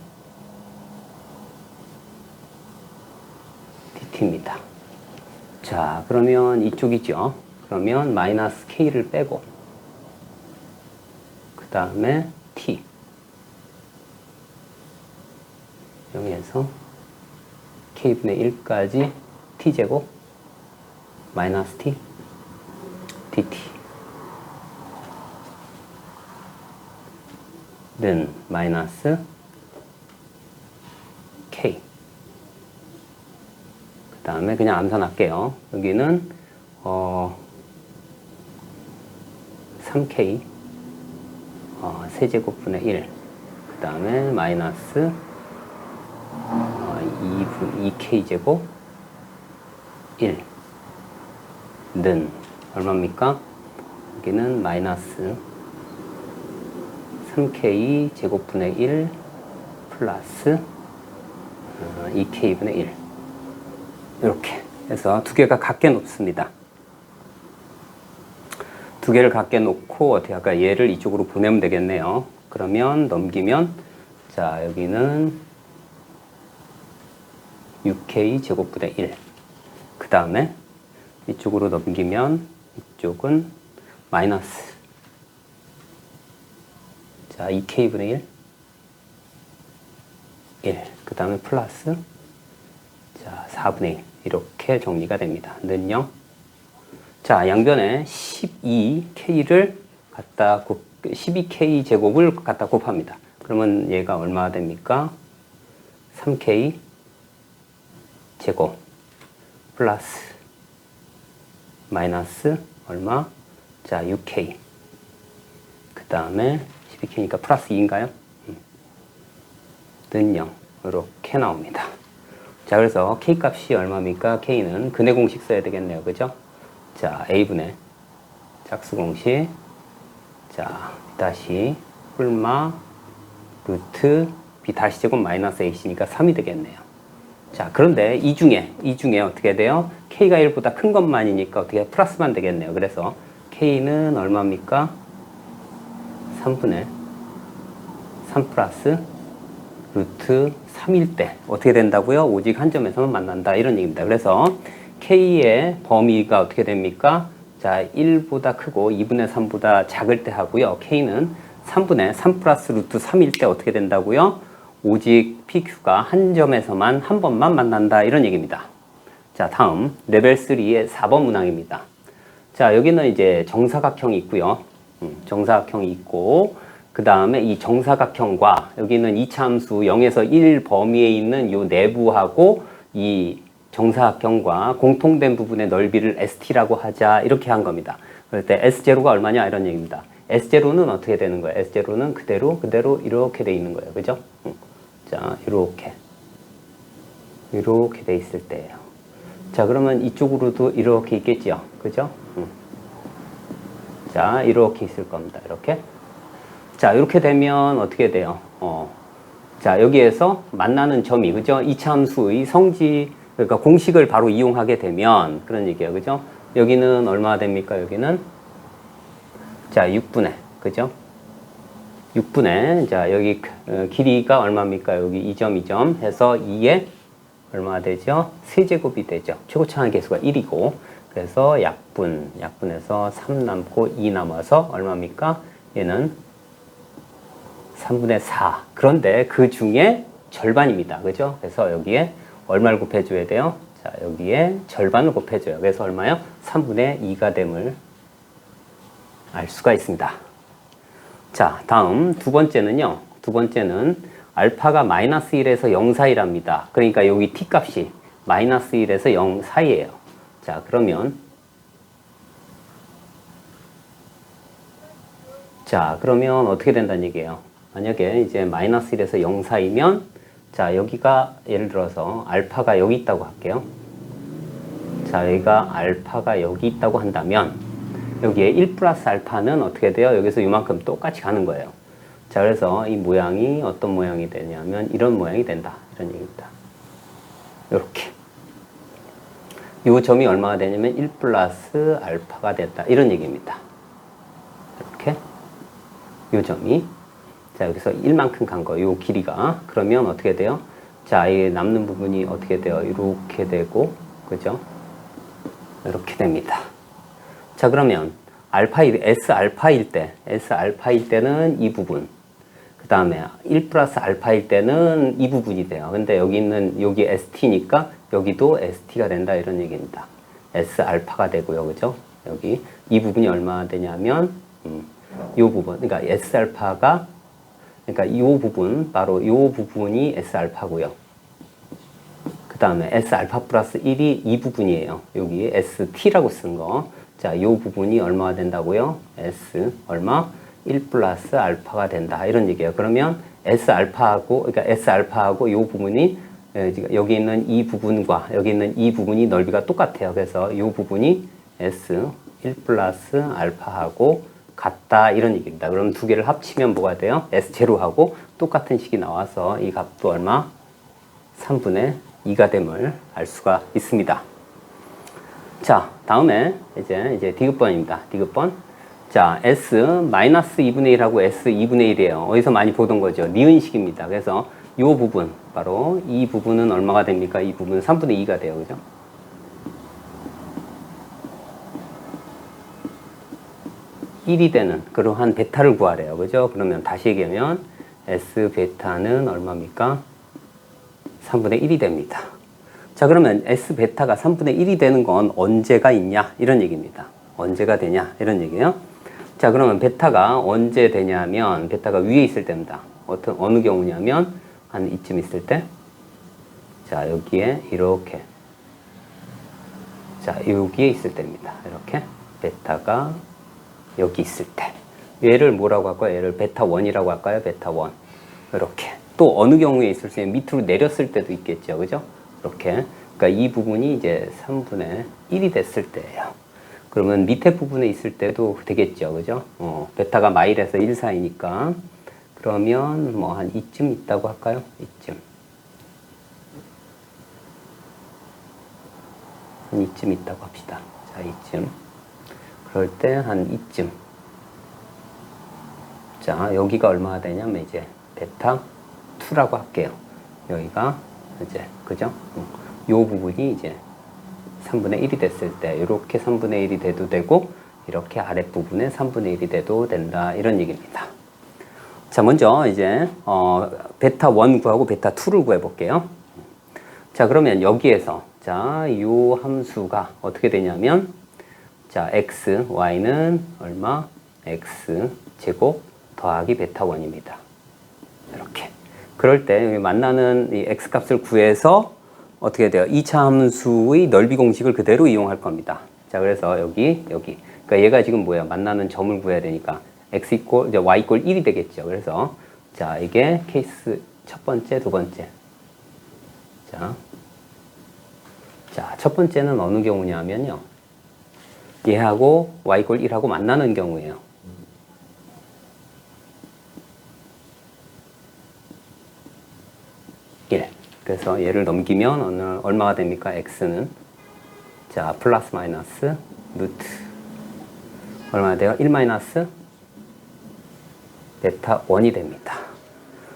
dt입니다. 자, 그러면 이쪽이죠. 그러면 마이너스 k를 빼고 그 다음에 t 0에서 k분의 1까지 t제곱 마이너스 t dt 는 마이너스 k 그 다음에 그냥 암산할게요. 여기는 3k 세제곱분의 1 그 다음에 마이너스 2k제곱 1 는 얼마입니까? 여기는 마이너스 3k 제곱분의 1 플러스 2k분의 1 이렇게 해서 두 개가 같게 놓습니다. 두 개를 같게 놓고 어떻게 할까? 얘를 이쪽으로 보내면 되겠네요. 그러면 넘기면 자 여기는 6k 제곱분의 1 그 다음에 이쪽으로 넘기면 이쪽은 마이너스 자 2k분의 1 그 다음에 플러스 자 4분의 1 이렇게 정리가 됩니다. 는요 자 양변에 12k를 갖다 12k 제곱을 갖다 곱합니다. 그러면 얘가 얼마가 됩니까? 3k 제곱 플러스 마이너스 얼마? 자 6k 그 다음에 12k니까 플러스 2인가요? 는 0 이렇게 나옵니다. 자 그래서 k 값이 얼마입니까? k는 근해 공식 써야 되겠네요. 그죠? 자 a분의 짝수 공식 자 다시 뿔마 루트 b 다시 제곱 마이너스 ac니까 3이 되겠네요. 자 그런데 이 중에 어떻게 돼요? k가 1보다 큰 것만이니까 어떻게 플러스만 되겠네요. 그래서 k는 얼마입니까? 3분의 3 플러스 루트 3일 때 어떻게 된다고요? 오직 한 점에서만 만난다 이런 얘기입니다. 그래서 k의 범위가 어떻게 됩니까? 자 1보다 크고 2분의 3보다 작을 때 하고요. k는 3분의 3 플러스 루트 3일 때 어떻게 된다고요? 오직 PQ가 한 점에서만 한 번만 만난다 이런 얘기입니다. 자 다음 레벨 3의 4번 문항입니다. 자 여기는 이제 정사각형이 있고요. 정사각형이 있고 그 다음에 이 정사각형과 여기는 이차함수 0에서 1 범위에 있는 요 내부하고 이 정사각형과 공통된 부분의 넓이를 ST라고 하자 이렇게 한 겁니다. 그럴 때 S0가 얼마냐 이런 얘기입니다. S0는 어떻게 되는 거예요? S0는 그대로 이렇게 돼 있는 거예요. 그죠? 자 이렇게 돼 있을 때예요. 자 그러면 이쪽으로도 이렇게 있겠지요. 그죠? 자 이렇게 있을 겁니다. 이렇게 자 이렇게 되면 어떻게 돼요? 자 여기에서 만나는 점이 그죠? 이차함수의 성질 그러니까 공식을 바로 이용하게 되면 그런 얘기예요. 그죠? 여기는 얼마가 됩니까? 여기는 자 6분의 그죠? 6분의 자 여기 길이가 얼마입니까? 여기 2점 2점 해서 2에 얼마가 되죠? 세제곱이 되죠. 최고차항의 개수가 1이고 그래서 약분해서 3 남고 2 남아서 얼마입니까? 얘는 3분의 4 그런데 그 중에 절반입니다. 그죠? 그래서 여기에 얼마를 곱해줘야 돼요? 자 여기에 절반을 곱해줘요. 그래서 얼마요? 3분의 2가 됨을 알 수가 있습니다. 자 다음 두 번째는요. 두 번째는 알파가 마이너스 1에서 0 사이랍니다. 그러니까 여기 t 값이 마이너스 1에서 0 사이예요. 자 그러면 어떻게 된다는 얘기예요? 만약에 이제 마이너스 1에서 0 사이면 자 여기가 예를 들어서 알파가 여기 있다고 할게요. 자 여기가 알파가 여기 있다고 한다면 여기에 1 플러스 알파는 어떻게 돼요? 여기서 이만큼 똑같이 가는 거예요. 자 그래서 이 모양이 어떤 모양이 되냐면 이런 모양이 된다 이런 얘기입니다. 이렇게 요 점이 얼마가 되냐면 1 플러스 알파가 됐다. 이런 얘기입니다. 이렇게. 요 점이. 자, 여기서 1만큼 간 거, 요 길이가. 그러면 어떻게 돼요? 자, 이 남는 부분이 어떻게 돼요? 이렇게 되고, 그죠? 이렇게 됩니다. 자, 그러면 S 알파일 때는 이 부분. 그 다음에 1 플러스 알파일 때는 이 부분이 돼요. 근데 여기 ST니까 여기도 ST가 된다. 이런 얘기입니다. S 알파가 되고요. 그죠? 여기 이 부분이 얼마나 되냐면, 이 부분. 그러니까 S 알파가, 그러니까 이 부분, 바로 이 부분이 S 알파고요. 그 다음에 S 알파 플러스 1이 이 부분이에요. 여기 ST라고 쓴 거. 자, 이 부분이 얼마가 된다고요? S 얼마? 1 플러스 알파가 된다. 이런 얘기예요. 그러면 S 알파하고 이 부분이 여기 있는 이 부분과 여기 있는 이 부분이 넓이가 똑같아요. 그래서 이 부분이 S 1 플러스 알파하고 같다. 이런 얘기입니다. 그럼 두 개를 합치면 뭐가 돼요? S0하고 똑같은 식이 나와서 이 값도 얼마? 3분의 2가 됨을 알 수가 있습니다. 자, 다음에 이제 디귿번입니다. 디귿번. 자, S 마이너스 2분의 1하고 S 2분의 1이에요. 어디서 많이 보던 거죠. 니은식입니다. 그래서 이 부분, 바로 이 부분은 얼마가 됩니까? 이 부분은 3분의 2가 돼요. 그죠? (1이) 되는 그러한 베타를 구하래요. 그죠? 그러면 다시 얘기하면 S 베타는 얼마입니까? 3분의 1이 됩니다. 자, 그러면 S 베타가 3분의 1이 되는 건 언제가 있냐? 이런 얘기입니다. 언제가 되냐? 이런 얘기예요. 자, 그러면 베타가 언제 되냐면, 베타가 위에 있을 때입니다. 어느 경우냐면, 한 이쯤 있을 때. 자, 여기에 이렇게. 자, 여기에 있을 때입니다. 이렇게. 베타가 여기 있을 때. 얘를 뭐라고 할까요? 얘를 베타 1이라고 할까요? 베타 1. 이렇게. 또 어느 경우에 있을 수 있는 밑으로 내렸을 때도 있겠죠. 그죠? 이렇게. 그러니까 이 부분이 이제 3분의 1이 됐을 때예요. 그러면 밑에 부분에 있을 때도 되겠죠. 그죠? 베타가 마일에서 1 사이니까. 그러면 뭐 한 이쯤 있다고 할까요? 이쯤. 한 이쯤 있다고 합시다. 자, 이쯤. 그럴 때 한 이쯤. 자, 여기가 얼마가 되냐면 이제 베타 2라고 할게요. 여기가 이제, 그죠? 요 부분이 이제 3분의 1이 됐을 때, 이렇게 3분의 1이 돼도 되고, 이렇게 아랫부분에 3분의 1이 돼도 된다. 이런 얘기입니다. 자, 먼저 이제, 베타 1 구하고 베타 2를 구해볼게요. 자, 그러면 여기에서, 자, 요 함수가 어떻게 되냐면, 자, x, y는 얼마? x 제곱 더하기 베타 1입니다. 이렇게. 그럴 때 여기 만나는 이 x 값을 구해서 어떻게 돼요? 2차 함수의 넓이 공식을 그대로 이용할 겁니다. 자, 그래서 여기. 그러니까 얘가 지금 뭐야? 만나는 점을 구해야 되니까 x 이퀄, 이제 y 이퀄 1이 되겠죠. 그래서 자, 이게 케이스 첫 번째, 두 번째. 자, 첫 번째는 어느 경우냐면요. 얘하고 y 이퀄 1하고 만나는 경우예요. 그래서 얘를 넘기면 얼마가 됩니까? x는 자, 플러스 마이너스 루트 얼마나 돼요? 1 마이너스 베타 1이 됩니다.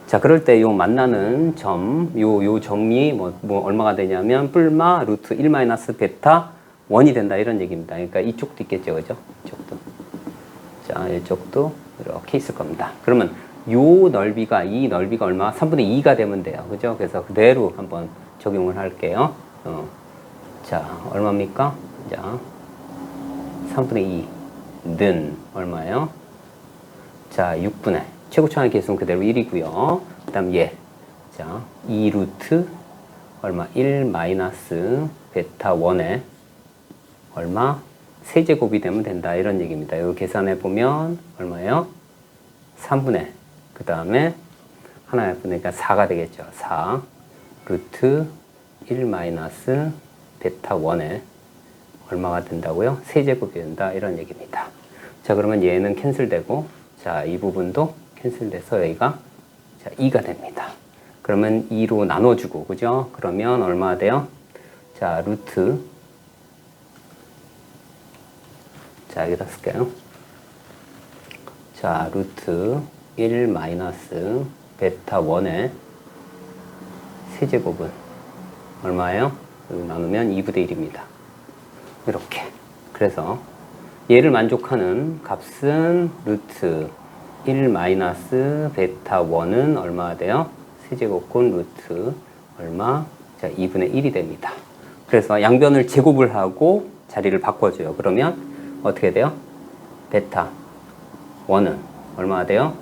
자, 그럴 때 요 만나는 점, 요 점이 뭐 얼마가 되냐면 뿔마 루트 1 마이너스 베타 1이 된다. 이런 얘기입니다. 그러니까 이쪽도 있겠죠. 그죠? 이쪽도. 자, 이쪽도 이렇게 있을 겁니다. 그러면 요 넓이가, 이 넓이가 얼마? 3분의 2가 되면 돼요. 그죠? 그래서 그대로 한번 적용을 할게요. 자, 얼마입니까? 자, 3분의 2는 얼마예요? 자, 6분의 최고차항의 개수는 그대로 1이고요. 그 다음 얘. 자, 2 루트 얼마? 1 마이너스 베타 1에 얼마? 세제곱이 되면 된다. 이런 얘기입니다. 이거 계산해 보면 얼마예요? 3분의 그 다음에 하나 보니까 4가 되겠죠. 4 루트 1 마이너스 베타 1에 얼마가 된다고요? 세제곱이 된다. 이런 얘기입니다. 자, 그러면 얘는 캔슬되고, 자, 이 부분도 캔슬돼서 여기가 자, 2가 됩니다. 그러면 2로 나눠주고, 그죠? 그러면 얼마가 돼요? 자, 루트 자, 여기다 쓸게요. 자, 루트 1 마이너스 베타 1의 세제곱은 얼마예요? 여기 나누면 2분의 1입니다. 이렇게. 그래서 얘를 만족하는 값은 루트 1 마이너스 베타 1은 얼마가 돼요? 세제곱권 루트 얼마? 자, 2분의 1이 됩니다. 그래서 양변을 제곱을 하고 자리를 바꿔줘요. 그러면 어떻게 돼요? 베타 1은 얼마가 돼요?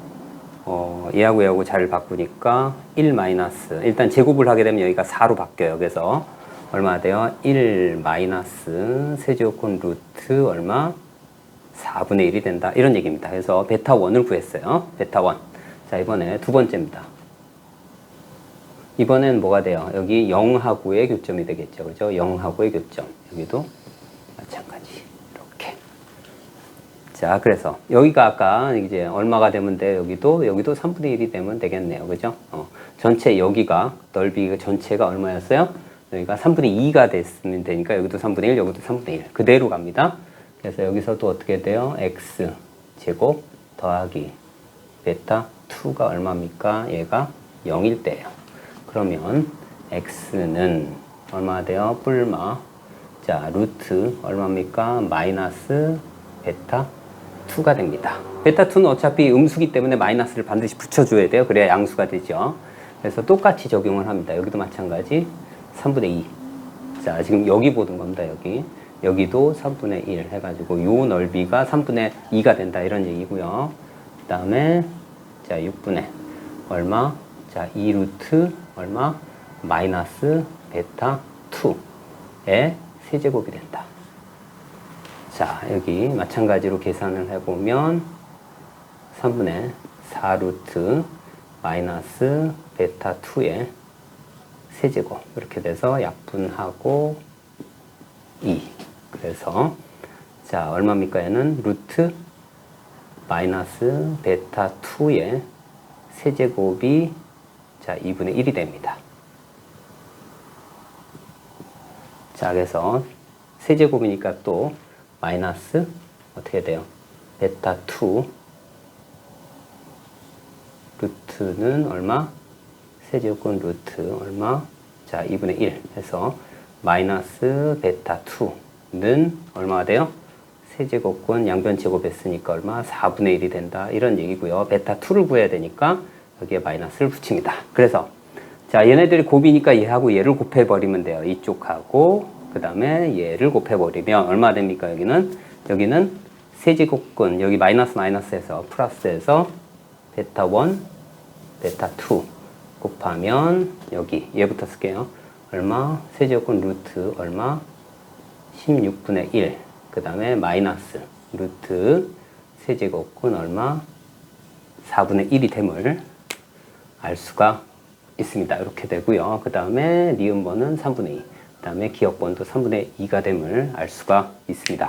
얘하고 자리를 바꾸니까 1 마이너스, 일단 제곱을 하게 되면 여기가 4로 바뀌어요. 그래서 얼마가 돼요? 1 마이너스 세제곱권 루트 얼마? 4분의 1이 된다. 이런 얘기입니다. 그래서 베타 1을 구했어요. 베타 1. 자, 이번에 두 번째입니다. 이번엔 뭐가 돼요? 여기 0하고의 교점이 되겠죠. 그죠? 0하고의 교점. 여기도 마찬가지. 이렇게. 자, 그래서 여기가 아까 이제 얼마가 되면 돼? 여기도 3분의 1이 되면 되겠네요. 그죠? 전체 여기가 넓이 전체가 얼마였어요? 여기가 3분의 2가 됐으면 되니까 여기도 3분의 1, 여기도 3분의 1. 그대로 갑니다. 그래서 여기서도 어떻게 돼요? x 제곱 더하기 베타 2가 얼마입니까? 얘가 0일 때예요. 그러면 x는 얼마 돼요? 뿔마. 자, 루트 얼마입니까? 마이너스 베타 2가 됩니다. 베타 2는 어차피 음수기 때문에 마이너스를 반드시 붙여줘야 돼요. 그래야 양수가 되죠. 그래서 똑같이 적용을 합니다. 여기도 마찬가지 3분의 2. 자, 지금 여기 보는 겁니다. 여기도 3분의 1 해가지고 요 넓이가 3분의 2가 된다. 이런 얘기고요. 그 다음에 자, 6분의 얼마? 자, 2루트 얼마? 마이너스 베타 2의 세제곱이 된다. 자, 여기 마찬가지로 계산을 해보면 3분의 4루트 마이너스 베타 2의 세제곱 이렇게 돼서 약분하고 2. 그래서 자, 얼마입니까? 얘는 루트 마이너스 베타 2의 세제곱이 자, 2분의 1이 됩니다. 자, 그래서 세제곱이니까 또 마이너스 어떻게 돼요? 베타 2 루트는 얼마? 세제곱권 루트 얼마? 자, 2분의 1 해서 마이너스 베타 2는 얼마가 돼요? 세제곱권 양변 제곱했으니까 얼마? 4분의 1이 된다. 이런 얘기고요. 베타 2를 구해야 되니까 여기에 마이너스를 붙입니다. 그래서 자, 얘네들이 곱이니까 얘하고 얘를 곱해버리면 돼요. 이쪽하고 그 다음에 얘를 곱해버리면 얼마 됩니까? 여기는 세제곱권 여기 마이너스에서 플러스해서 베타 1, 베타 2 곱하면 여기 얘부터 쓸게요. 얼마? 세제곱권 루트 얼마? 16분의 1. 그 다음에 마이너스 루트 세제곱권 얼마? 4분의 1이 됨을 알 수가 있습니다. 이렇게 되고요. 그 다음에 니은번은 3분의 2. 그 다음에 기억번도 3분의 2가 됨을 알 수가 있습니다.